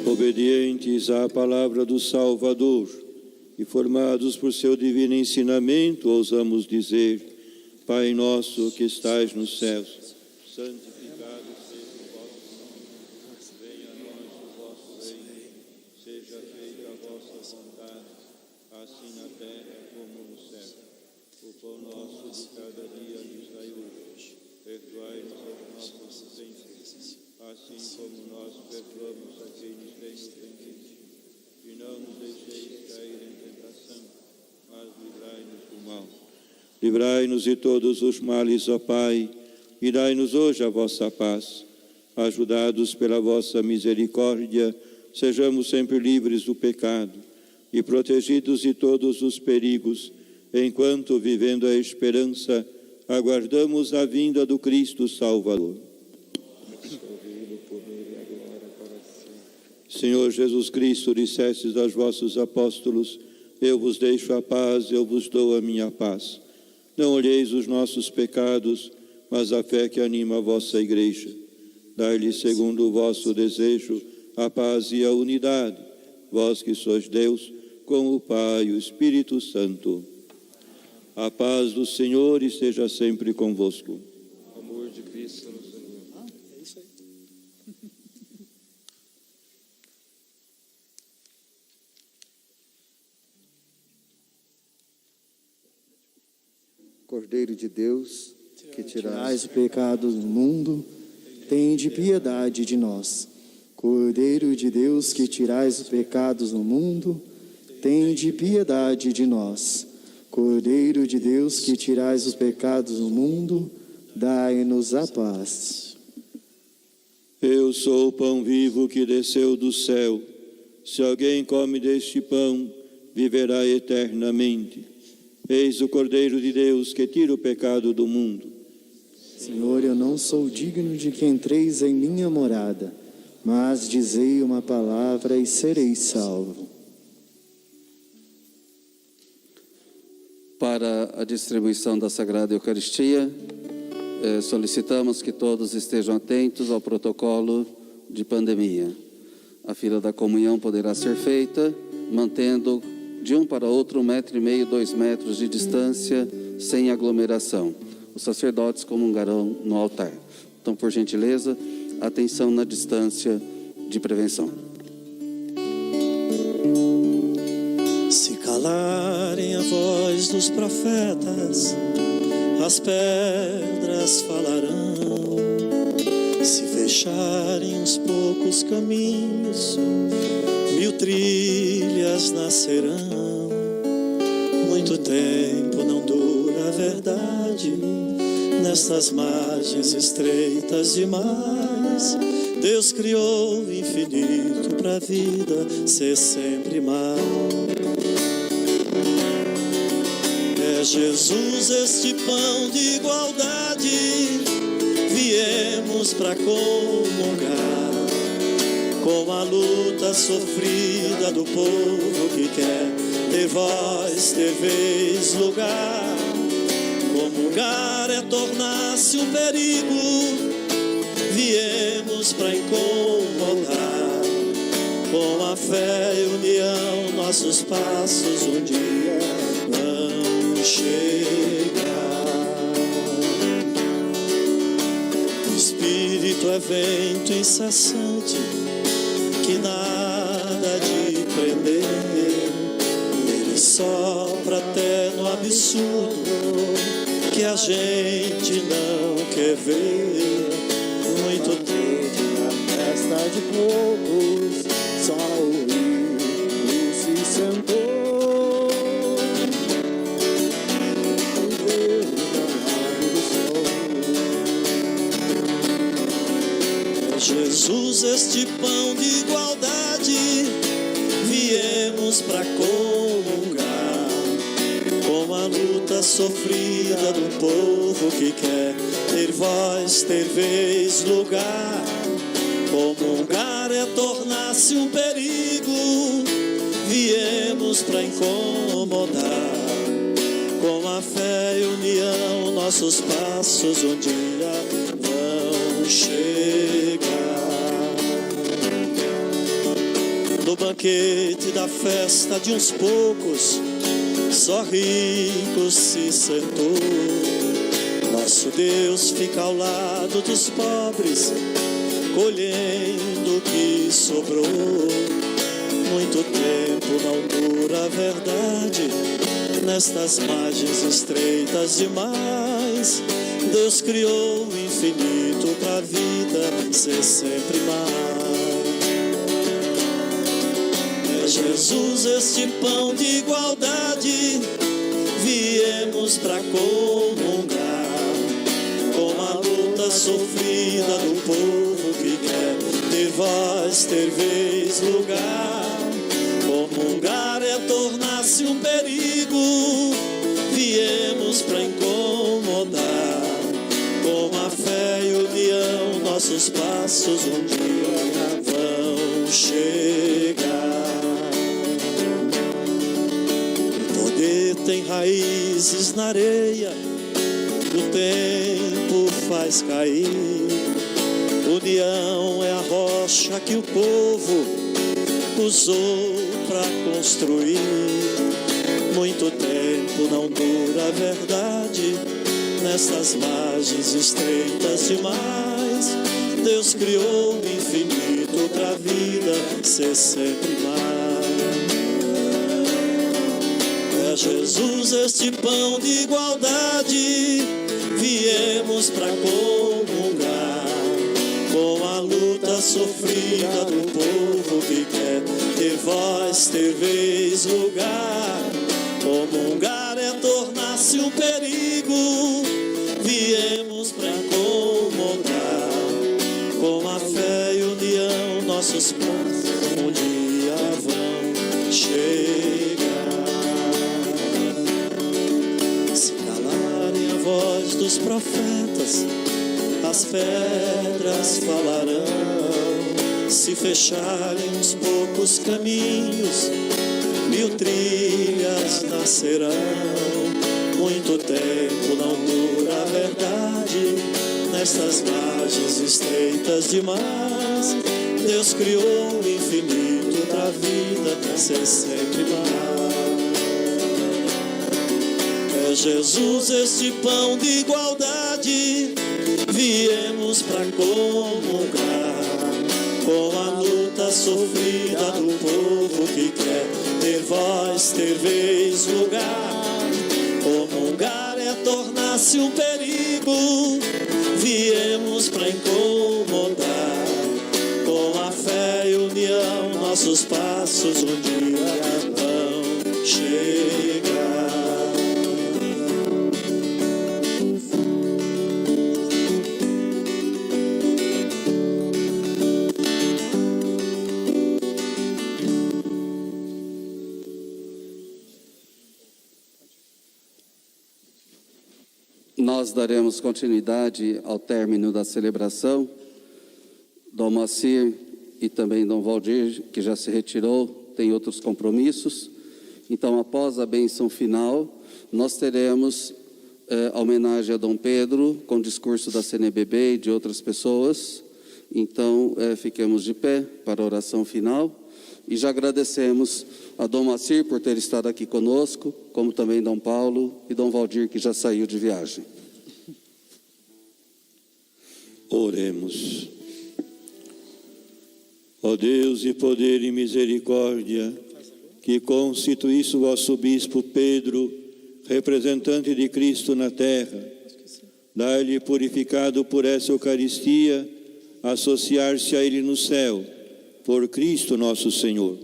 Obedientes à palavra do Salvador e formados por seu divino ensinamento, ousamos dizer: Pai nosso que estais nos céus, santificado seja o vosso nome, venha a nós o vosso reino, seja feita a vossa vontade, assim na terra como no céu. O pão nosso de cada dia nos dai hoje, perdoai-nos as nossas ofensas, assim como nós perdoamos a quem nos tem ofendido. E não nos deixeis cair em tentação, mas livrai-nos do mal. Livrai-nos de todos os males, ó Pai, e dai-nos hoje a vossa paz. Ajudados pela vossa misericórdia, sejamos sempre livres do pecado e protegidos de todos os perigos, enquanto, vivendo a esperança, aguardamos a vinda do Cristo Salvador. Senhor Jesus Cristo, dissestes aos vossos apóstolos: eu vos deixo a paz, eu vos dou a minha paz. Não olheis os nossos pecados, mas a fé que anima a vossa igreja. Dai-lhe, segundo o vosso desejo, a paz e a unidade, vós que sois Deus, com o Pai e o Espírito Santo. A paz do Senhor esteja sempre convosco. O amor de Cristo nos uniu. Cordeiro de Deus, que tirais o pecado do mundo, tende piedade de nós. Cordeiro de Deus, que tirais os pecados do mundo, tende piedade de nós. Cordeiro de Deus, que tirais os pecados do mundo, dai-nos a paz. Eu sou o pão vivo que desceu do céu. Se alguém come deste pão, viverá eternamente. Eis o Cordeiro de Deus que tira o pecado do mundo. Senhor, eu não sou digno de que entreis em minha morada, mas dizei uma palavra e serei salvo. Para a distribuição da Sagrada Eucaristia, solicitamos que todos estejam atentos ao protocolo de pandemia. A fila da comunhão poderá ser feita mantendo de um para outro 1,5 m, 2 metros de distância, sem aglomeração. Os sacerdotes comungarão no altar. Então, por gentileza, atenção na distância de prevenção. Se cala calarem a voz dos profetas, as pedras falarão. Se fecharem uns poucos caminhos, 1000 trilhas nascerão. Muito tempo não dura a verdade, nestas margens estreitas demais. Deus criou o infinito pra vida ser sempre mais. É Jesus este pão de igualdade, viemos pra comungar com a luta sofrida do povo que quer ter voz, ter vez, lugar. Comungar é tornar-se um perigo, viemos pra incomodar. Com a fé e união, nossos passos um dia vão chegar. O Espírito é vento incessante, que nada de prender. Ele sopra até no absurdo, que a gente não quer ver. Muito tempo na festa de poucos, só o rico se sentou. E Deus do céu. É Jesus este pão de igualdade, viemos pra comungar com a luta sofrida do povo que quer ter voz, ter vez, lugar. Comungar é tornar-se um perigo, viemos pra incomodar. Com a fé e união, nossos passos um dia vão chegar. No banquete da festa de uns poucos, só ricos se sentou. Nosso Deus fica ao lado dos pobres, colhendo o que sobrou. Muito tempo não dura a verdade, nestas margens estreitas demais. Deus criou o infinito pra vida ser sempre mais. É Jesus este pão de igualdade, viemos pra comungar com a luta sofrida do povo que quer ter voz, ter vez, lugar. Comungar é tornar-se um perigo, viemos pra incomodar. Com a fé e união, nossos passos um dia vão chegar. O poder tem raízes na areia, o tempo faz cair. União é a rocha que o povo usou pra construir. Muito tempo não dura a verdade, nestas margens estreitas demais. Deus criou o infinito pra vida ser sempre mais. É Jesus este pão de igualdade, viemos pra comungar com a luta sofrida do povo que quer ter voz, ter vez, lugar. Comungar é tornar-se um perigo, viemos pra incomodar. Com a fé e união, nossos passos um dia vão chegar. Se calarem a voz dos profetas, as pedras falarão. Se fecharem uns poucos caminhos, 1000 trilhas nascerão. Muito tempo não dura a verdade, nestas margens estreitas demais. Deus criou o infinito pra vida ser sempre mais. É Jesus este pão de igualdade, viemos pra comungar com a luta sofrida do povo que quer ter vós ter vez lugar. Comungar é tornar-se um perigo, viemos para incomodar. Com a fé e união, nossos passos um dia vão chegar. Nós daremos continuidade ao término da celebração. Dom Moacir e também Dom Valdir, que já se retirou, tem outros compromissos. Então, após a bênção final, nós teremos a homenagem a Dom Pedro, com discurso da CNBB e de outras pessoas. Então, fiquemos de pé para a oração final. E já agradecemos a Dom Moacir por ter estado aqui conosco, como também Dom Paulo e Dom Valdir, que já saiu de viagem. Oremos. Ó Deus de poder e misericórdia, que constituísse o vosso bispo Pedro, representante de Cristo na terra, dai-lhe purificado por essa Eucaristia, associar-se a ele no céu, por Cristo nosso Senhor.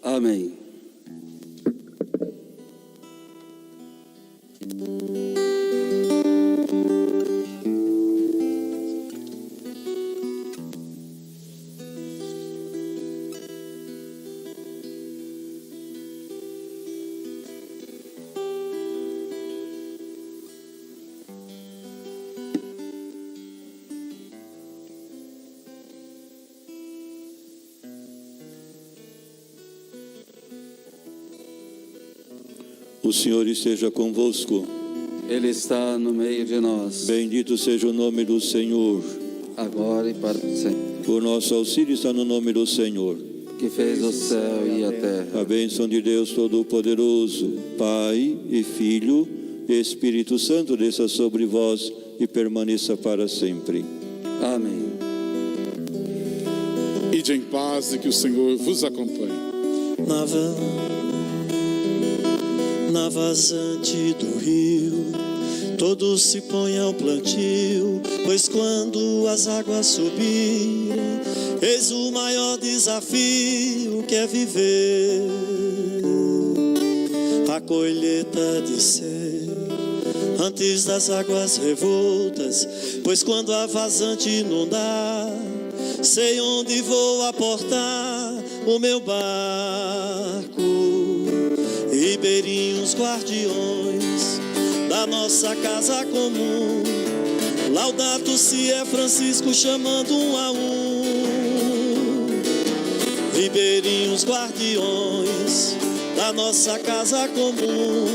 Amém. O Senhor esteja convosco. Ele está no meio de nós. Bendito seja o nome do Senhor, agora e para sempre. O nosso auxílio está no nome do Senhor, que fez o céu e a terra. A bênção de Deus Todo-Poderoso, Pai e Filho e Espírito Santo, desça sobre vós e permaneça para sempre. Amém. Ide em paz e que o Senhor vos acompanhe. Na vazante do rio, todos se põem ao plantio, pois quando as águas subirem, eis o maior desafio que é viver a colheita de ser antes das águas revoltas, pois quando a vazante inundar, sei onde vou aportar o meu barco. Ribeirinhos guardiões da nossa casa comum, Laudato Si é Francisco chamando um a um. Ribeirinhos guardiões da nossa casa comum,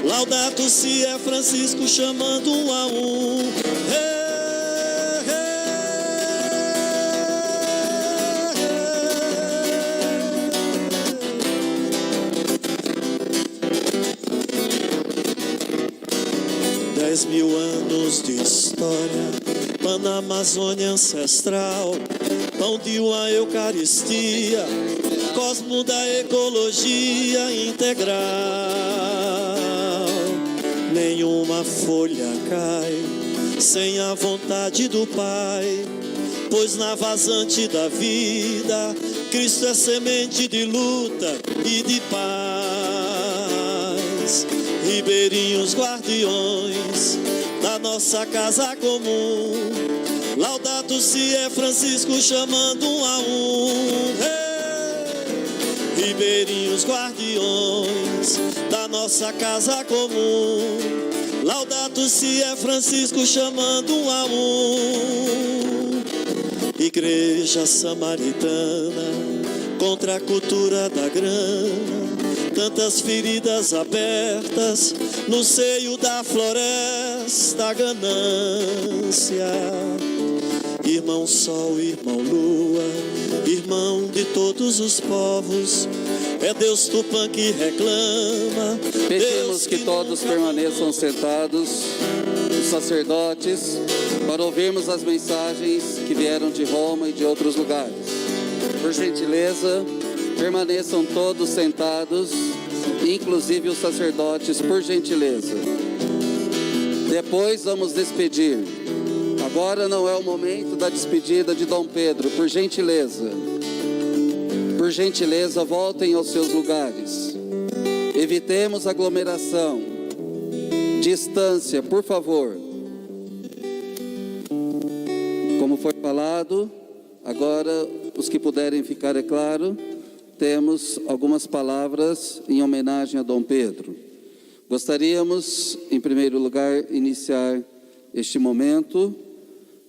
Laudato Si é Francisco chamando um a um. 10.000 anos de história, pão na Amazônia ancestral, pão de uma Eucaristia, cosmo da ecologia integral. Nenhuma folha cai sem a vontade do Pai, pois na vazante da vida, Cristo é semente de luta e de paz. Ribeirinhos guardiões da nossa casa comum, Laudato Si é Francisco chamando um a um. Ribeirinhos guardiões da nossa casa comum, Laudato Si é Francisco chamando um a um. Igreja samaritana contra a cultura da grana, tantas feridas abertas no seio da floresta ganância. Irmão Sol, irmão Lua, irmão de todos os povos, é Deus Tupã que reclama. Pedimos que todos permaneçam sentados, os sacerdotes, para ouvirmos as mensagens que vieram de Roma e de outros lugares. Por gentileza, Permaneçam todos sentados, inclusive os sacerdotes, por gentileza. Depois vamos despedir. Agora não é o momento da despedida de Dom Pedro, por gentileza. Por gentileza, voltem aos seus lugares. Evitemos aglomeração. Distância, por favor. Como foi falado, agora os que puderem ficar, é claro, temos algumas palavras em homenagem a Dom Pedro. Gostaríamos, em primeiro lugar, iniciar este momento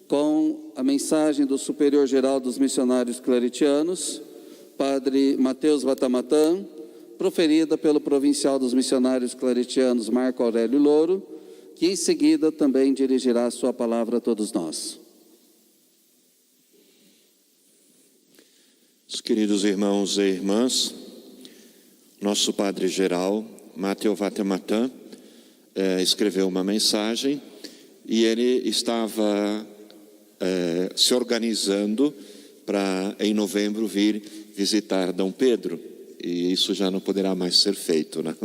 com a mensagem do Superior Geral dos Missionários Claretianos, Padre Mateus Vatamatã, proferida pelo Provincial dos Missionários Claretianos, Marco Aurélio Louro, que em seguida também dirigirá a sua palavra a todos nós. Os queridos irmãos e irmãs, nosso Padre Geral, Mateus Vatamatã, escreveu uma mensagem e ele estava se organizando para, em novembro, vir visitar Dom Pedro, e isso já não poderá mais ser feito, não?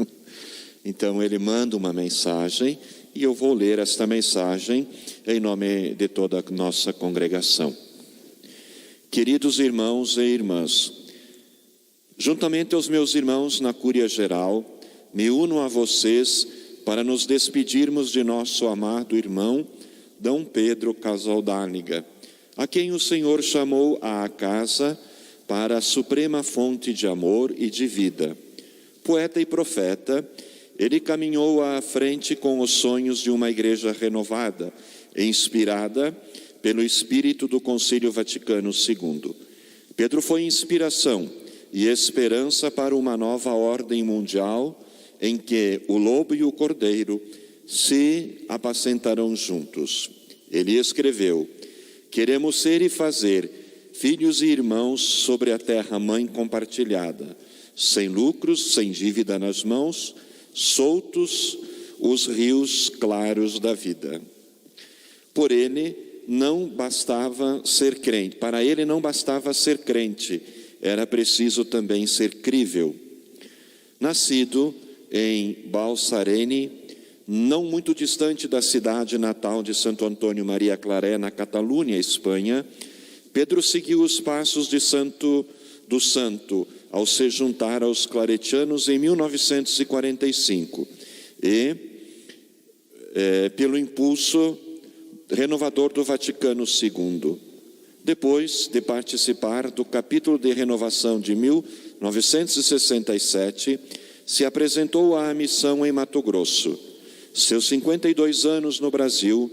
Então ele manda uma mensagem e eu vou ler esta mensagem em nome de toda a nossa congregação. Queridos irmãos e irmãs, juntamente aos meus irmãos na Cúria Geral, me uno a vocês para nos despedirmos de nosso amado irmão Dom Pedro Casaldáliga, a quem o Senhor chamou à casa para a suprema fonte de amor e de vida. Poeta e profeta, ele caminhou à frente com os sonhos de uma igreja renovada, inspirada pelo espírito do Concílio Vaticano II. Pedro foi inspiração e esperança para uma nova ordem mundial em que o lobo e o cordeiro se apacentarão juntos. Ele escreveu: queremos ser e fazer filhos e irmãos sobre a terra-mãe compartilhada, sem lucros, sem dívida nas mãos, soltos os rios claros da vida. Por ele não bastava ser crente, para ele não bastava ser crente, era preciso também ser crível. Nascido em Balsareny, não muito distante da cidade natal de Santo Antônio Maria Claret, na Catalunha, Espanha, Pedro seguiu os passos de Santo ao se juntar aos claretianos em 1945 e pelo impulso renovador do Vaticano II. Depois de participar do capítulo de renovação de 1967, se apresentou à missão em Mato Grosso. Seus 52 anos no Brasil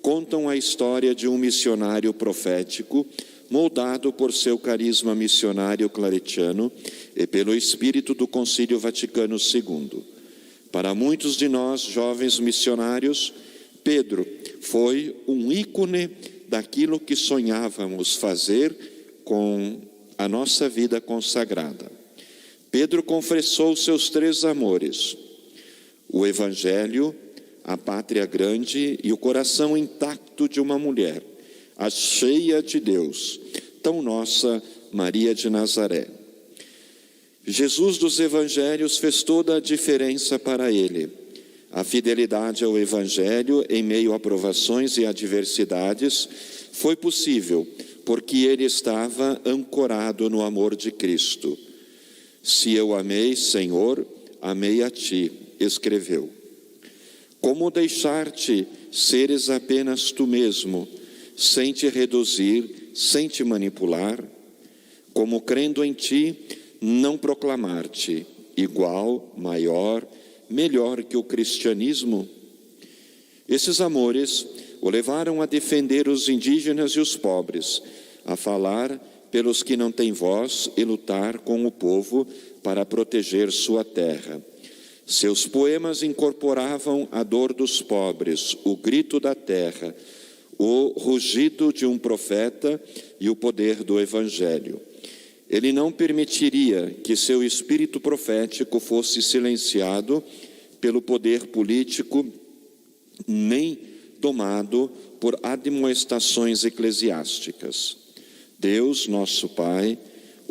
contam a história de um missionário profético, moldado por seu carisma missionário claretiano e pelo espírito do Concílio Vaticano II. Para muitos de nós, jovens missionários, Pedro foi um ícone daquilo que sonhávamos fazer com a nossa vida consagrada. Pedro confessou seus 3 amores: o Evangelho, a pátria grande e o coração intacto de uma mulher, a cheia de Deus, tão nossa Maria de Nazaré. Jesus dos Evangelhos fez toda a diferença para ele. A fidelidade ao Evangelho em meio a provações e adversidades foi possível porque ele estava ancorado no amor de Cristo. Se eu amei, Senhor, amei a ti, escreveu. Como deixar-te seres apenas tu mesmo, sem te reduzir, sem te manipular? Como crendo em ti, não proclamar-te igual, maior, melhor que o cristianismo? Esses amores o levaram a defender os indígenas e os pobres, a falar pelos que não têm voz e lutar com o povo para proteger sua terra. Seus poemas incorporavam a dor dos pobres, o grito da terra, o rugido de um profeta e o poder do Evangelho. Ele não permitiria que seu espírito profético fosse silenciado pelo poder político, nem tomado por admoestações eclesiásticas. Deus, nosso Pai,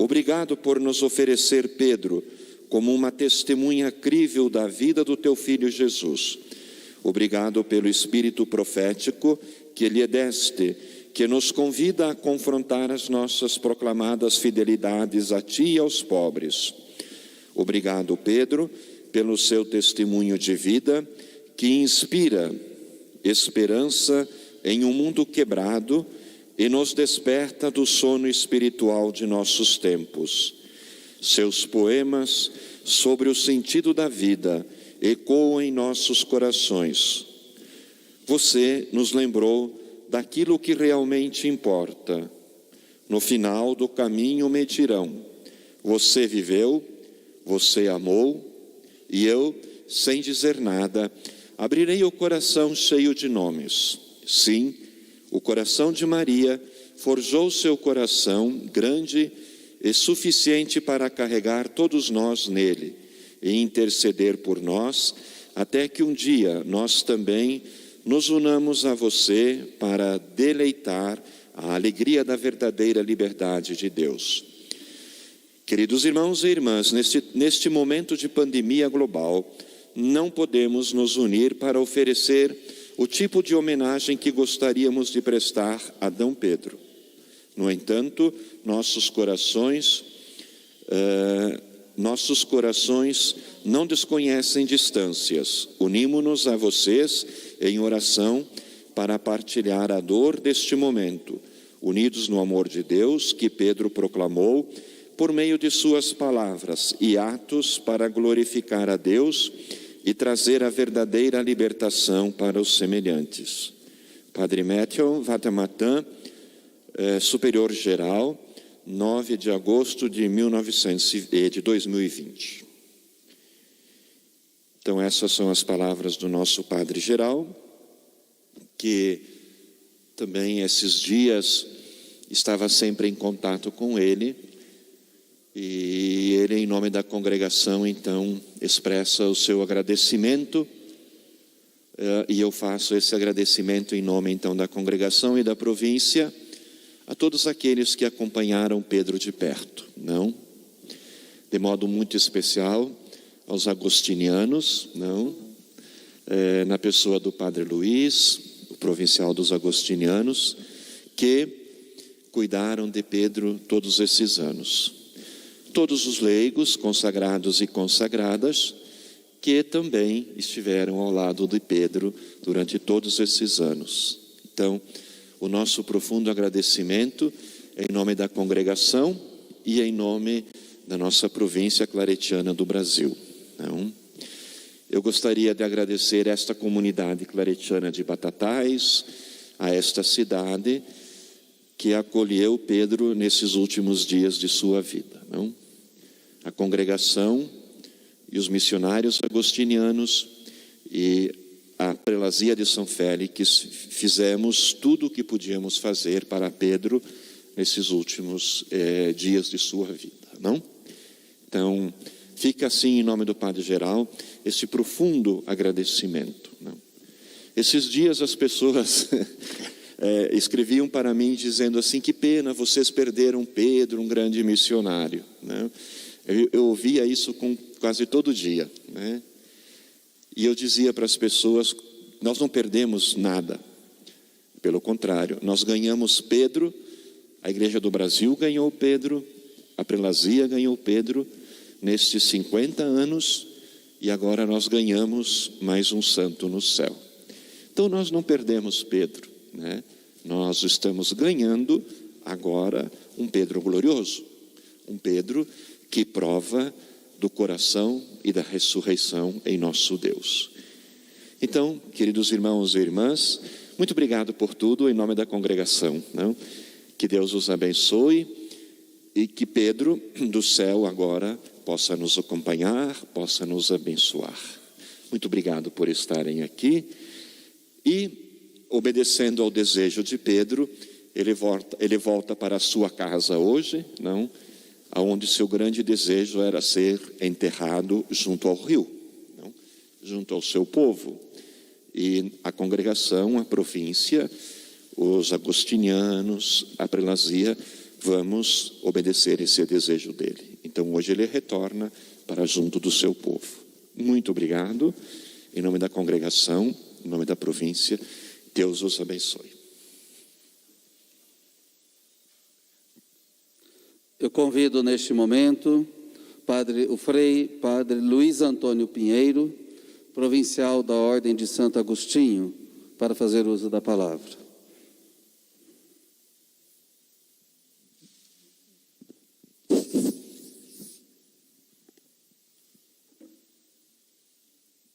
Obrigado por nos oferecer Pedro como uma testemunha crível da vida do teu Filho Jesus. Obrigado pelo espírito profético que lhe deste, que nos convida a confrontar as nossas proclamadas fidelidades a ti e aos pobres. Obrigado, Pedro, pelo seu testemunho de vida, que inspira esperança em um mundo quebrado e nos desperta do sono espiritual de nossos tempos. Seus poemas sobre o sentido da vida ecoam em nossos corações. Você nos lembrou daquilo que realmente importa. No final do caminho me dirão: você viveu, você amou, e eu, sem dizer nada, abrirei o coração cheio de nomes. Sim, o coração de Maria forjou seu coração grande e suficiente para carregar todos nós nele e interceder por nós, até que um dia nós também nos unamos a você para deleitar a alegria da verdadeira liberdade de Deus. Queridos irmãos e irmãs, neste momento de pandemia global, não podemos nos unir para oferecer o tipo de homenagem que gostaríamos de prestar a D. Pedro. No entanto, nossos corações não desconhecem distâncias. Unimo-nos a vocês em oração para partilhar a dor deste momento, unidos no amor de Deus que Pedro proclamou por meio de suas palavras e atos para glorificar a Deus e trazer a verdadeira libertação para os semelhantes. Padre Matthew Vatamatan, Superior Geral, 9 de agosto de 2020. Então essas são as palavras do nosso Padre Geral, que também esses dias estava sempre em contato com ele, e ele, em nome da congregação, então, expressa o seu agradecimento, e eu faço esse agradecimento em nome, então, da congregação e da província, a todos aqueles que acompanharam Pedro de perto, não? De modo muito especial aos agostinianos, não? Na pessoa do Padre Luiz, o provincial dos agostinianos, que cuidaram de Pedro todos esses anos. Todos os leigos, consagrados e consagradas, que também estiveram ao lado de Pedro durante todos esses anos. Então, o nosso profundo agradecimento em nome da congregação e em nome da nossa província claretiana do Brasil. Então, eu gostaria de agradecer esta comunidade claretiana de Batatais, a esta cidade que acolheu Pedro nesses últimos dias de sua vida. Não? A congregação e os missionários agostinianos e a prelazia de São Félix fizemos tudo o que podíamos fazer para Pedro nesses últimos dias de sua vida. Não? Então, fica assim em nome do Padre Geral esse profundo agradecimento. Não? Esses dias as pessoas escreviam para mim dizendo assim: que pena, vocês perderam Pedro, um grande missionário. Né? Eu ouvia isso quase todo dia. Né? E eu dizia para as pessoas: nós não perdemos nada. Pelo contrário, nós ganhamos Pedro, a Igreja do Brasil ganhou Pedro, a prelazia ganhou Pedro nestes 50 anos, e agora nós ganhamos mais um santo no céu. Então nós não perdemos Pedro, né? Nós estamos ganhando agora um Pedro glorioso, um Pedro que prova do coração e da ressurreição em nosso Deus. Então, queridos irmãos e irmãs, muito obrigado por tudo em nome da congregação. Não? Que Deus os abençoe e que Pedro do céu agora possa nos acompanhar, possa nos abençoar. Muito obrigado por estarem aqui. E, obedecendo ao desejo de Pedro, ele volta para a sua casa hoje, não? Aonde seu grande desejo era ser enterrado junto ao rio, não? Junto ao seu povo. E a congregação, a província, os agostinianos, a prelazia, vamos obedecer esse desejo dele. Então hoje ele retorna para junto do seu povo. Muito obrigado, em nome da congregação, em nome da província, Deus os abençoe. Eu convido neste momento o Frei Padre Luiz Antônio Pinheiro, provincial da Ordem de Santo Agostinho, para fazer uso da palavra.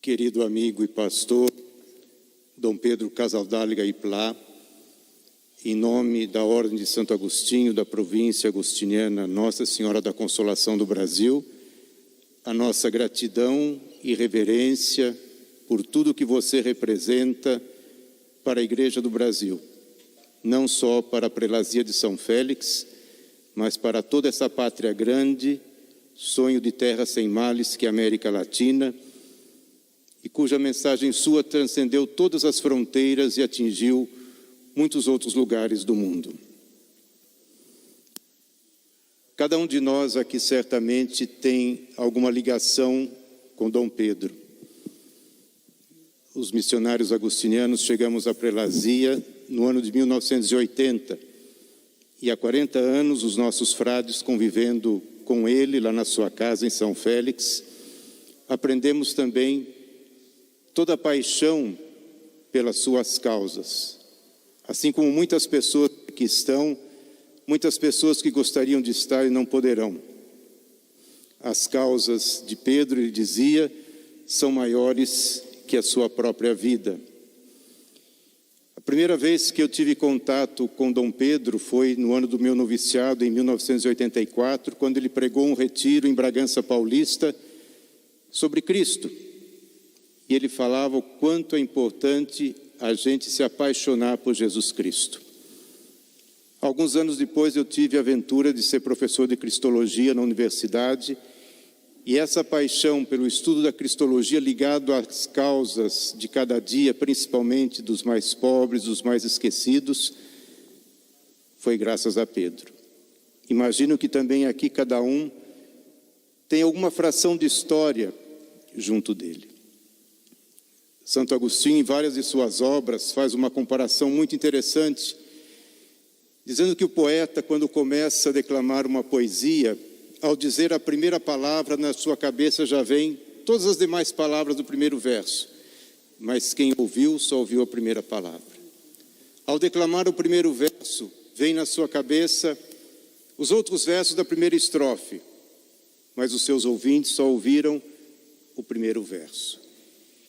Querido amigo e pastor, Dom Pedro Casaldáliga e Plá, em nome da Ordem de Santo Agostinho, da província agostiniana Nossa Senhora da Consolação do Brasil, a nossa gratidão e reverência por tudo que você representa para a Igreja do Brasil, não só para a prelazia de São Félix, mas para toda essa pátria grande, sonho de terra sem males que é a América Latina, e cuja mensagem sua transcendeu todas as fronteiras e atingiu muitos outros lugares do mundo. Cada um de nós aqui certamente tem alguma ligação com Dom Pedro. Os missionários agostinianos chegamos à prelazia no ano de 1980 e há 40 anos os nossos frades convivendo com ele lá na sua casa em São Félix, aprendemos também toda a paixão pelas suas causas. Assim como muitas pessoas que estão, muitas pessoas que gostariam de estar e não poderão. As causas de Pedro, ele dizia, são maiores que a sua própria vida. A primeira vez que eu tive contato com Dom Pedro foi no ano do meu noviciado, em 1984, quando ele pregou um retiro em Bragança Paulista sobre Cristo. E ele falava o quanto é importante a gente se apaixonar por Jesus Cristo. Alguns anos depois eu tive a aventura de ser professor de Cristologia na universidade, e essa paixão pelo estudo da Cristologia ligado às causas de cada dia, principalmente dos mais pobres, dos mais esquecidos, foi graças a Pedro. Imagino que também aqui cada um tem alguma fração de história junto dele. Santo Agostinho, em várias de suas obras, faz uma comparação muito interessante, dizendo que o poeta, quando começa a declamar uma poesia, ao dizer a primeira palavra, na sua cabeça já vem todas as demais palavras do primeiro verso, mas quem ouviu, só ouviu a primeira palavra. Ao declamar o primeiro verso, vem na sua cabeça os outros versos da primeira estrofe, mas os seus ouvintes só ouviram o primeiro verso.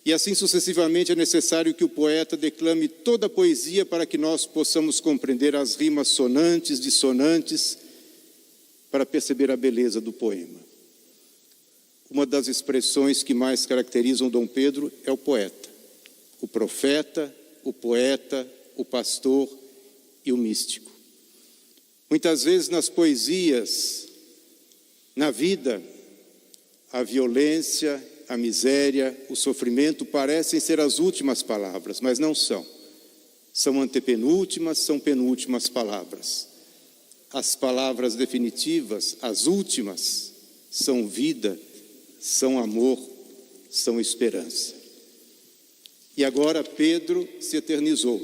E assim sucessivamente é necessário que o poeta declame toda a poesia para que nós possamos compreender as rimas sonantes, dissonantes, para perceber a beleza do poema. Uma das expressões que mais caracterizam Dom Pedro é o poeta. O profeta, o poeta, o pastor e o místico. Muitas vezes nas poesias, na vida, a violência, a miséria, o sofrimento parecem ser as últimas palavras, mas não são. São antepenúltimas, são penúltimas palavras. As palavras definitivas, as últimas, são vida, são amor, são esperança. E agora Pedro se eternizou.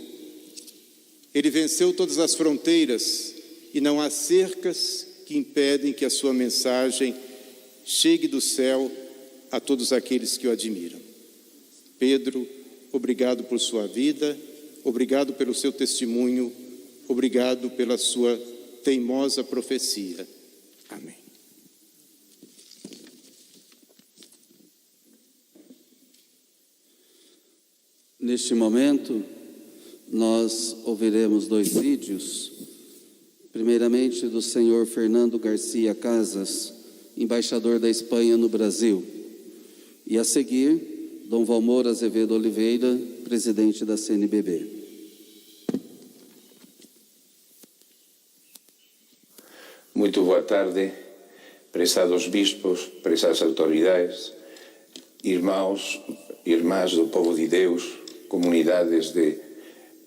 Ele venceu todas as fronteiras e não há cercas que impedem que a sua mensagem chegue do céu a todos aqueles que o admiram. Pedro, obrigado por sua vida, obrigado pelo seu testemunho, obrigado pela sua teimosa profecia. Amém. Neste momento, nós ouviremos 2 vídeos, primeiramente do senhor Fernando Garcia Casas, embaixador da Espanha no Brasil, e a seguir, Dom Valmor Azevedo Oliveira, presidente da CNBB. Muito boa tarde, prezados bispos, prezadas autoridades, irmãos e irmãs do povo de Deus, comunidades de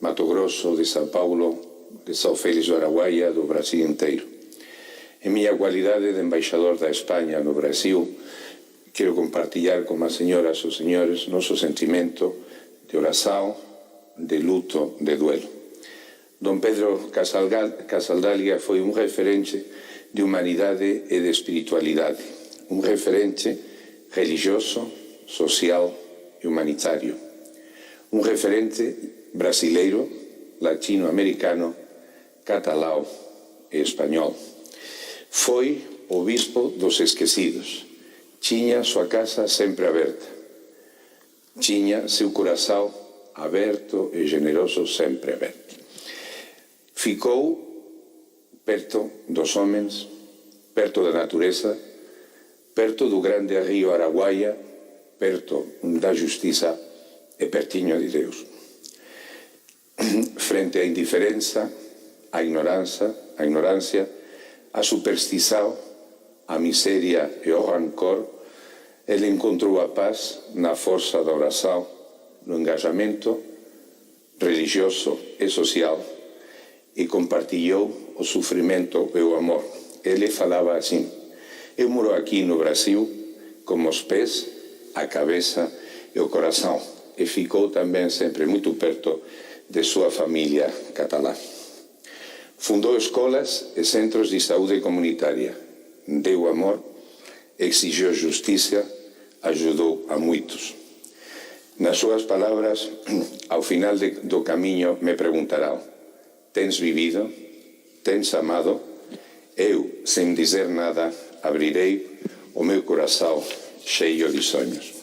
Mato Grosso, de São Paulo, de São Félix do Araguaia, do Brasil inteiro. Em minha qualidade de embaixador da Espanha no Brasil, quero compartilhar com as senhoras e os senhores nosso sentimento de oração, de luto, de duelo. Dom Pedro Casaldáliga foi um referente de humanidade e de espiritualidade, um referente religioso, social e humanitário, um referente brasileiro, latino-americano, catalão e espanhol. Foi o bispo dos esquecidos, tinha sua casa sempre aberta, tinha seu coração aberto e generoso sempre aberto. Ficou perto dos homens, perto da natureza, perto do grande rio Araguaia, perto da justiça e pertinho de Deus. Frente à indiferença, à ignorância, à superstição, à miséria e ao rancor, ele encontrou a paz na força da oração, no engajamento religioso e social, e compartilhou o sofrimento e o amor. Ele falava assim: eu moro aqui no Brasil com os pés, a cabeça e o coração. E ficou também sempre muito perto de sua família catalã. Fundou escolas e centros de saúde comunitária. Deu amor, exigiu justiça, ajudou a muitos. Nas suas palavras, ao final do caminho me perguntarão: tens vivido? Tens amado? Eu, sem dizer nada, abrirei o meu coração cheio de sonhos.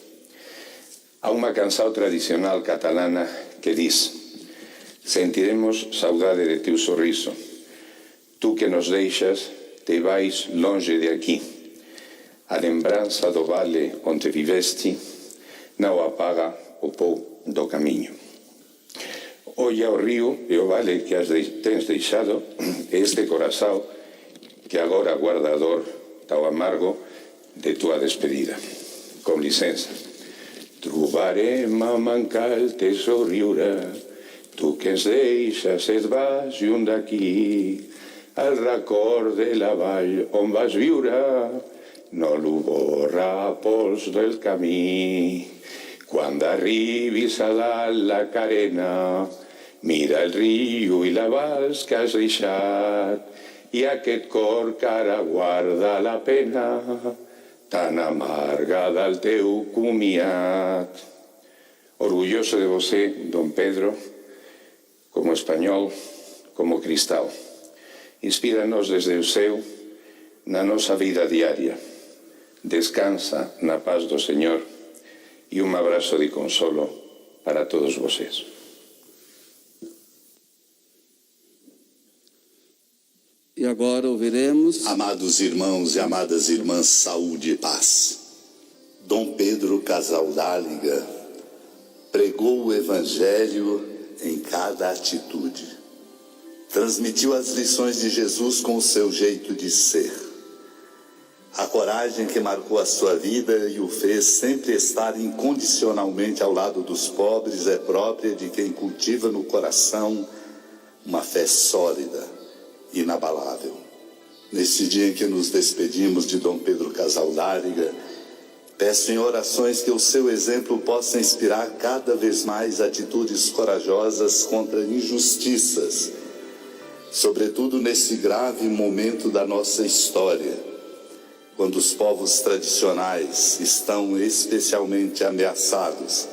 Há uma canção tradicional catalana que diz: sentiremos saudade de teu sorriso. Tu que nos deixas, te vais longe de aqui. A lembrança do vale onde viveste não apaga o pó do caminho. Olha o rio e o vale que tens deixado, este coração que agora guarda a dor tão amargo de tua despedida. Com licença. Trobarem a mancar el teu somriure, tu que ens deixes et vas lluny d'aquí, el record de la vall on vas viure no lo borra pols del camí. Quan arribis a dalt la carena, mira el riu i la vals que has deixat, i aquest cor que ara guarda la pena tan amarga del teu comiat. Orgulloso de você, Dom Pedro, como espanhol, como cristão. Inspira-nos desde o céu na nossa vida diária. Descansa na paz do Senhor e um abraço de consolo para todos vocês. E agora ouviremos... Amados irmãos e amadas irmãs, saúde e paz. Dom Pedro Casaldáliga pregou o Evangelho em cada atitude. Transmitiu as lições de Jesus com o seu jeito de ser. A coragem que marcou a sua vida e o fez sempre estar incondicionalmente ao lado dos pobres é própria de quem cultiva no coração uma fé sólida, inabalável. Nesse dia em que nos despedimos de Dom Pedro Casaldáliga, peço em orações que o seu exemplo possa inspirar cada vez mais atitudes corajosas contra injustiças, sobretudo nesse grave momento da nossa história, quando os povos tradicionais estão especialmente ameaçados,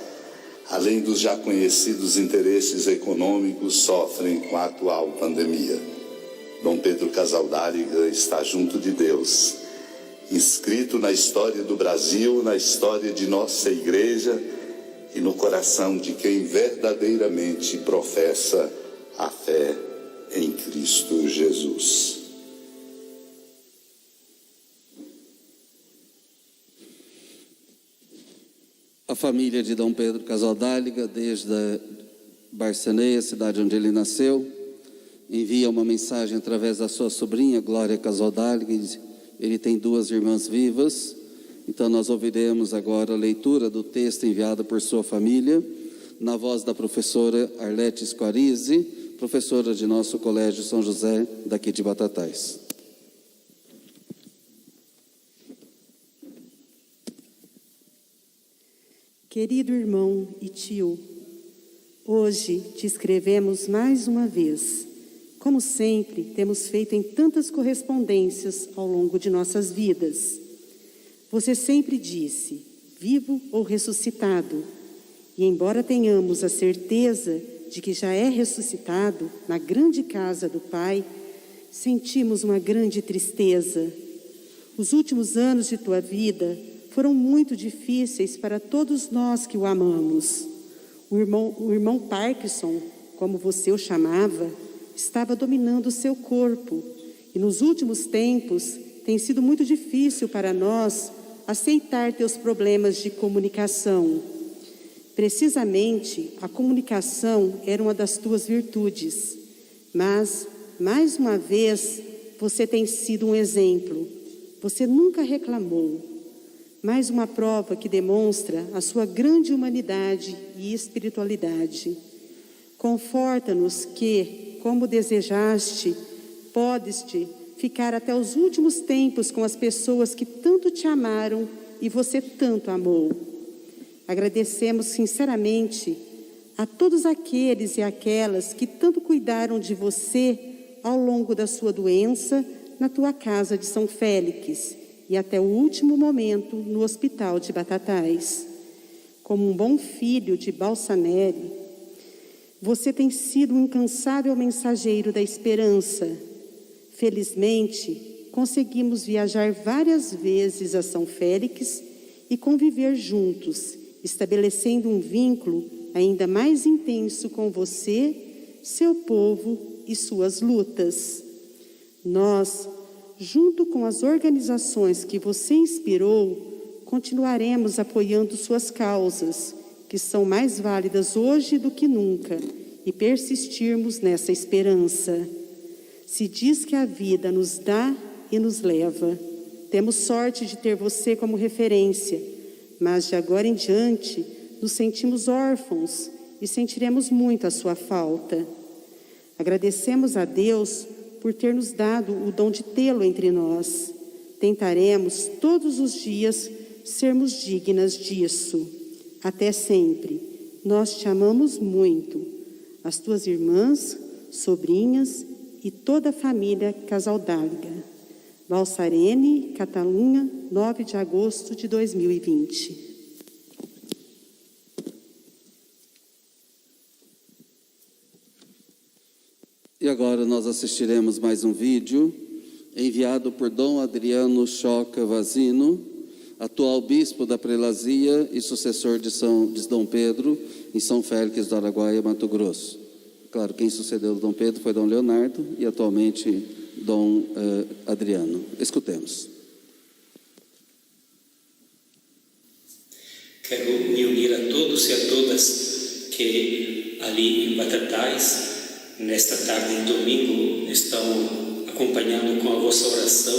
além dos já conhecidos interesses econômicos, sofrem com a atual pandemia. Dom Pedro Casaldáliga está junto de Deus, inscrito na história do Brasil, na história de nossa igreja e no coração de quem verdadeiramente professa a fé em Cristo Jesus. A família de Dom Pedro Casaldáliga, desde Barceneia, a cidade onde ele nasceu, envia uma mensagem através da sua sobrinha, Glória Casaldáliga. Ele tem 2 irmãs vivas, então nós ouviremos agora a leitura do texto enviado por sua família, na voz da professora Arlete Squarize, professora de nosso Colégio São José, daqui de Batatais. Querido irmão e tio, hoje te escrevemos mais uma vez. Como sempre, temos feito em tantas correspondências ao longo de nossas vidas. Você sempre disse, vivo ou ressuscitado, e embora tenhamos a certeza de que já é ressuscitado na grande casa do Pai, sentimos uma grande tristeza. Os últimos anos de tua vida foram muito difíceis para todos nós que o amamos. O irmão Parkinson, como você o chamava, estava dominando o seu corpo, e nos últimos tempos tem sido muito difícil para nós aceitar teus problemas de comunicação. Precisamente, a comunicação era uma das tuas virtudes, mas, mais uma vez, você tem sido um exemplo. Você nunca reclamou. Mais uma prova que demonstra a sua grande humanidade e espiritualidade. Conforta-nos que, como desejaste, podes-te ficar até os últimos tempos com as pessoas que tanto te amaram e você tanto amou. Agradecemos sinceramente a todos aqueles e aquelas que tanto cuidaram de você ao longo da sua doença na tua casa de São Félix e até o último momento no hospital de Batatais. Como um bom filho de Balsanelli, você tem sido um incansável mensageiro da esperança. Felizmente, conseguimos viajar várias vezes a São Félix e conviver juntos, estabelecendo um vínculo ainda mais intenso com você, seu povo e suas lutas. Nós, junto com as organizações que você inspirou, continuaremos apoiando suas causas, que são mais válidas hoje do que nunca, e persistirmos nessa esperança. Se diz que a vida nos dá e nos leva. Temos sorte de ter você como referência, mas de agora em diante nos sentimos órfãos e sentiremos muito a sua falta. Agradecemos a Deus por ter nos dado o dom de tê-lo entre nós. Tentaremos todos os dias sermos dignas disso. Até sempre. Nós te amamos muito. As tuas irmãs, sobrinhas e toda a família Casaldáliga. Balsarene, Catalunha, 9 de agosto de 2020. E agora nós assistiremos mais um vídeo enviado por Dom Adriano Choca Vazino, atual bispo da Prelazia e sucessor de Dom Pedro, em São Félix do Araguaia, Mato Grosso. Claro, quem sucedeu Dom Pedro foi Dom Leonardo e atualmente Dom Adriano. Escutemos. Quero me unir a todos e a todas que ali em Batatais, nesta tarde de domingo, estão acompanhando com a vossa oração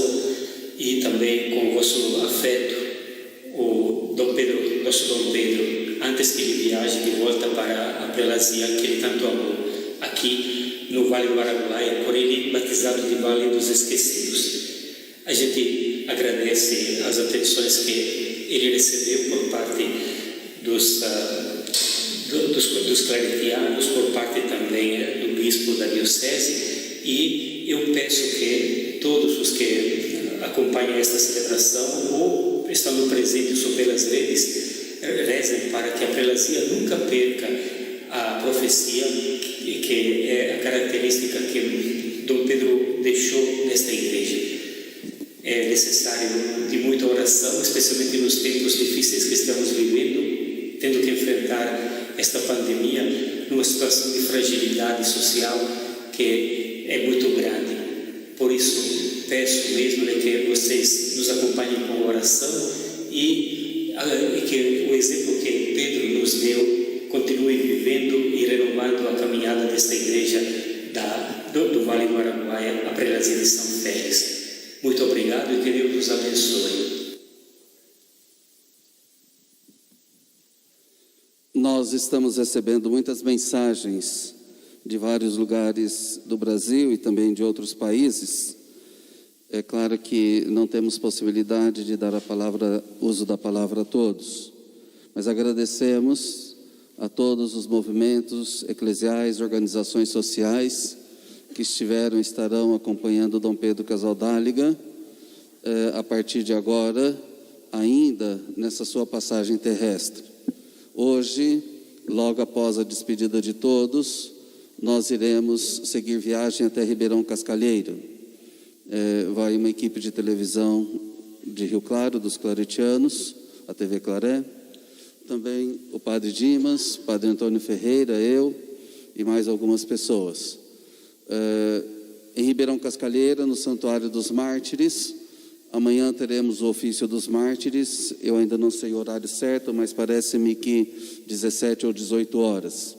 e também com o vosso afeto o Dom Pedro, nosso Dom Pedro, antes que ele viaje de volta para a Prelazia que ele tanto amou, aqui no Vale do Araguaia, por ele batizado de Vale dos Esquecidos. A gente agradece as atenções que ele recebeu por parte dos claretianos, por parte também do bispo da diocese, e eu peço que todos os que acompanham esta celebração ou estando presentes ou pelas redes rezem para que a Prelazia nunca perca a profecia que é a característica que Dom Pedro deixou nesta igreja. É necessário de muita oração, especialmente nos tempos difíceis que estamos vivendo, tendo que enfrentar esta pandemia numa situação de fragilidade social que é muito grande. Por isso, peço mesmo que vocês nos acompanhem com oração e que o exemplo que Pedro nos deu continue vivendo e renovando a caminhada desta igreja do Vale do Araguaia, a Prelazia de São Félix. Muito obrigado e que Deus nos abençoe. Nós estamos recebendo muitas mensagens de vários lugares do Brasil e também de outros países. É claro que não temos possibilidade de dar uso da palavra a todos, Mas agradecemos a todos os movimentos eclesiais, organizações sociais que estiveram e estarão acompanhando Dom Pedro Casaldáliga a partir de agora, ainda nessa sua passagem terrestre. Hoje, logo após a despedida de todos, nós iremos seguir viagem até Ribeirão Cascalheira. Vai uma equipe de televisão de Rio Claro, dos claretianos, a TV Claré, também o Padre Dimas, o Padre Antônio Ferreira, eu e mais algumas pessoas. Em Ribeirão Cascalheira, no Santuário dos Mártires, amanhã teremos o ofício dos mártires. Eu ainda não sei o horário certo, mas parece-me que 17 ou 18 horas.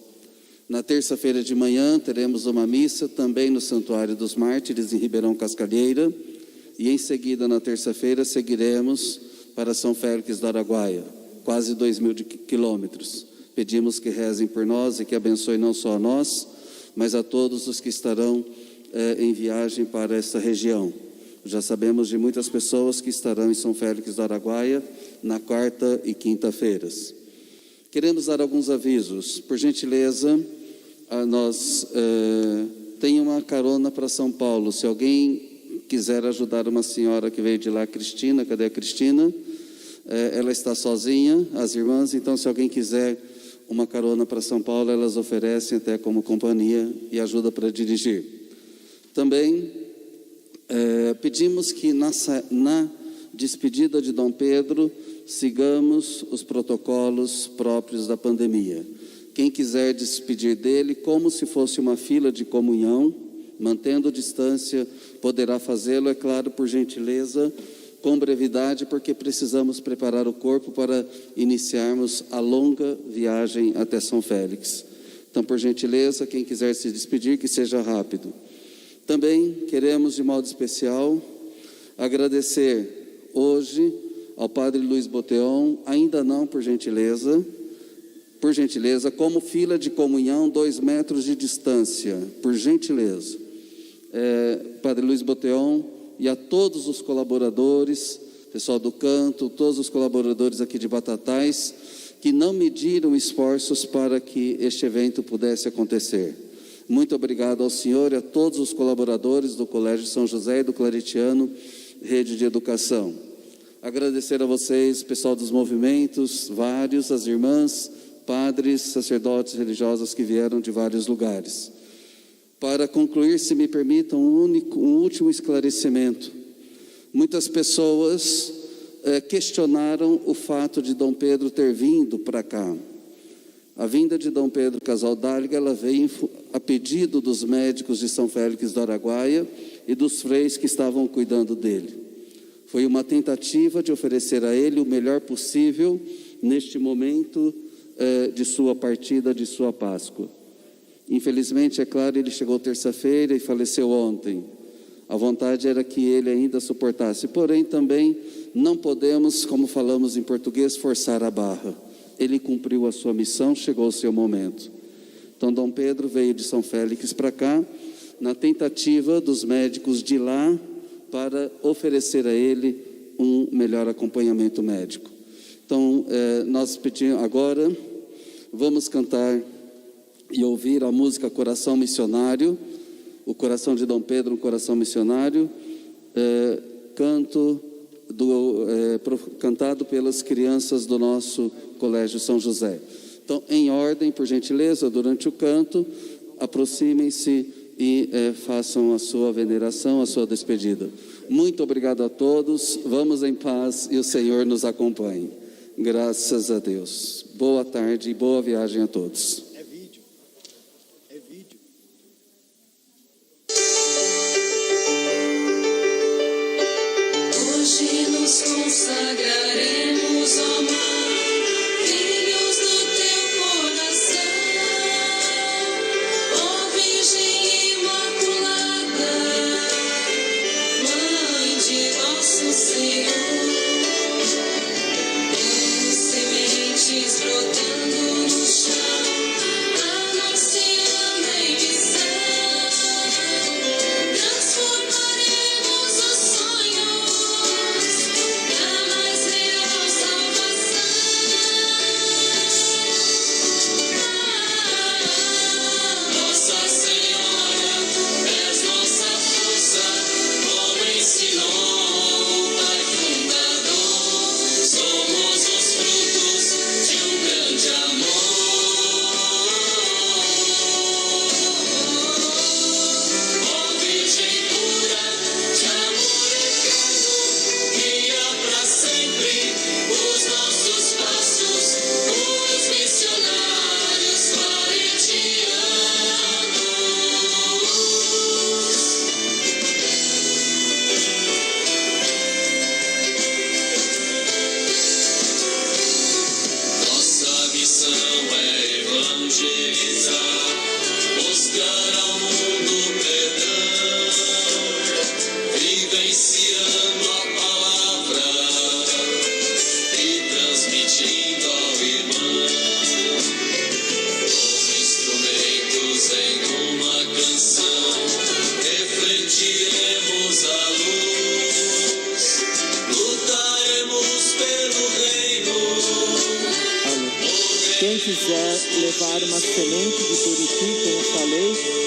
Na terça-feira de manhã teremos uma missa também no Santuário dos Mártires, em Ribeirão Cascalheira. E em seguida, na terça-feira, seguiremos para São Félix do Araguaia, quase 2.000 quilômetros. Pedimos que rezem por nós e que abençoe não só a nós, mas a todos os que estarão em viagem para esta região. Já sabemos de muitas pessoas que estarão em São Félix do Araguaia na quarta e quinta-feiras. Queremos dar alguns avisos. Por gentileza, nós tem uma carona para São Paulo. Se alguém quiser ajudar uma senhora que veio de lá, Cristina, cadê a Cristina? Ela está sozinha, as irmãs, então se alguém quiser uma carona para São Paulo, elas oferecem até como companhia e ajuda para dirigir. Também pedimos que na despedida de Dom Pedro sigamos os protocolos próprios da pandemia. Quem quiser despedir dele como se fosse uma fila de comunhão, mantendo distância, poderá fazê-lo, é claro, por gentileza, com brevidade, porque precisamos preparar o corpo para iniciarmos a longa viagem até São Félix. Então, por gentileza, quem quiser se despedir, que seja rápido. Também queremos, de modo especial, agradecer hoje ao Padre Luiz Boteon, ainda não por gentileza, como fila de comunhão, 2 metros de distância, por gentileza. Padre Luiz Boteon e a todos os colaboradores, pessoal do canto, todos os colaboradores aqui de Batatais, que não mediram esforços para que este evento pudesse acontecer. Muito obrigado ao senhor e a todos os colaboradores do Colégio São José e do Claretiano Rede de Educação. Agradecer a vocês, pessoal dos movimentos, vários, as irmãs, padres, sacerdotes religiosos que vieram de vários lugares. Para concluir, se me permitam, um último esclarecimento. Muitas pessoas questionaram o fato de Dom Pedro ter vindo para cá. A vinda de Dom Pedro Casaldáliga, ela veio a pedido dos médicos de São Félix do Araguaia e dos freis que estavam cuidando dele. Foi uma tentativa de oferecer a ele o melhor possível neste momento de sua partida, de sua Páscoa. Infelizmente, é claro, ele chegou terça-feira e faleceu ontem. A vontade era que ele ainda suportasse, porém também não podemos, como falamos em português, forçar a barra. Ele cumpriu a sua missão, chegou o seu momento. Então, Dom Pedro veio de São Félix para cá, na tentativa dos médicos de lá, para oferecer a ele um melhor acompanhamento médico. Então, nós pedimos agora, vamos cantar e ouvir a música Coração Missionário, o coração de Dom Pedro, um coração missionário, cantado pelas crianças do nosso Colégio São José. Então, em ordem, por gentileza, durante o canto, aproximem-se e façam a sua veneração, a sua despedida. Muito obrigado a todos, vamos em paz e o Senhor nos acompanhe. Graças a Deus. Boa tarde e boa viagem a todos. Hoje nos consagraremos, ó Mãe, filhos do teu coração, ó Virgem Imaculada, Mãe de nosso Senhor, sementes brotando no chão. quiser levar uma semente de buriti, como eu falei,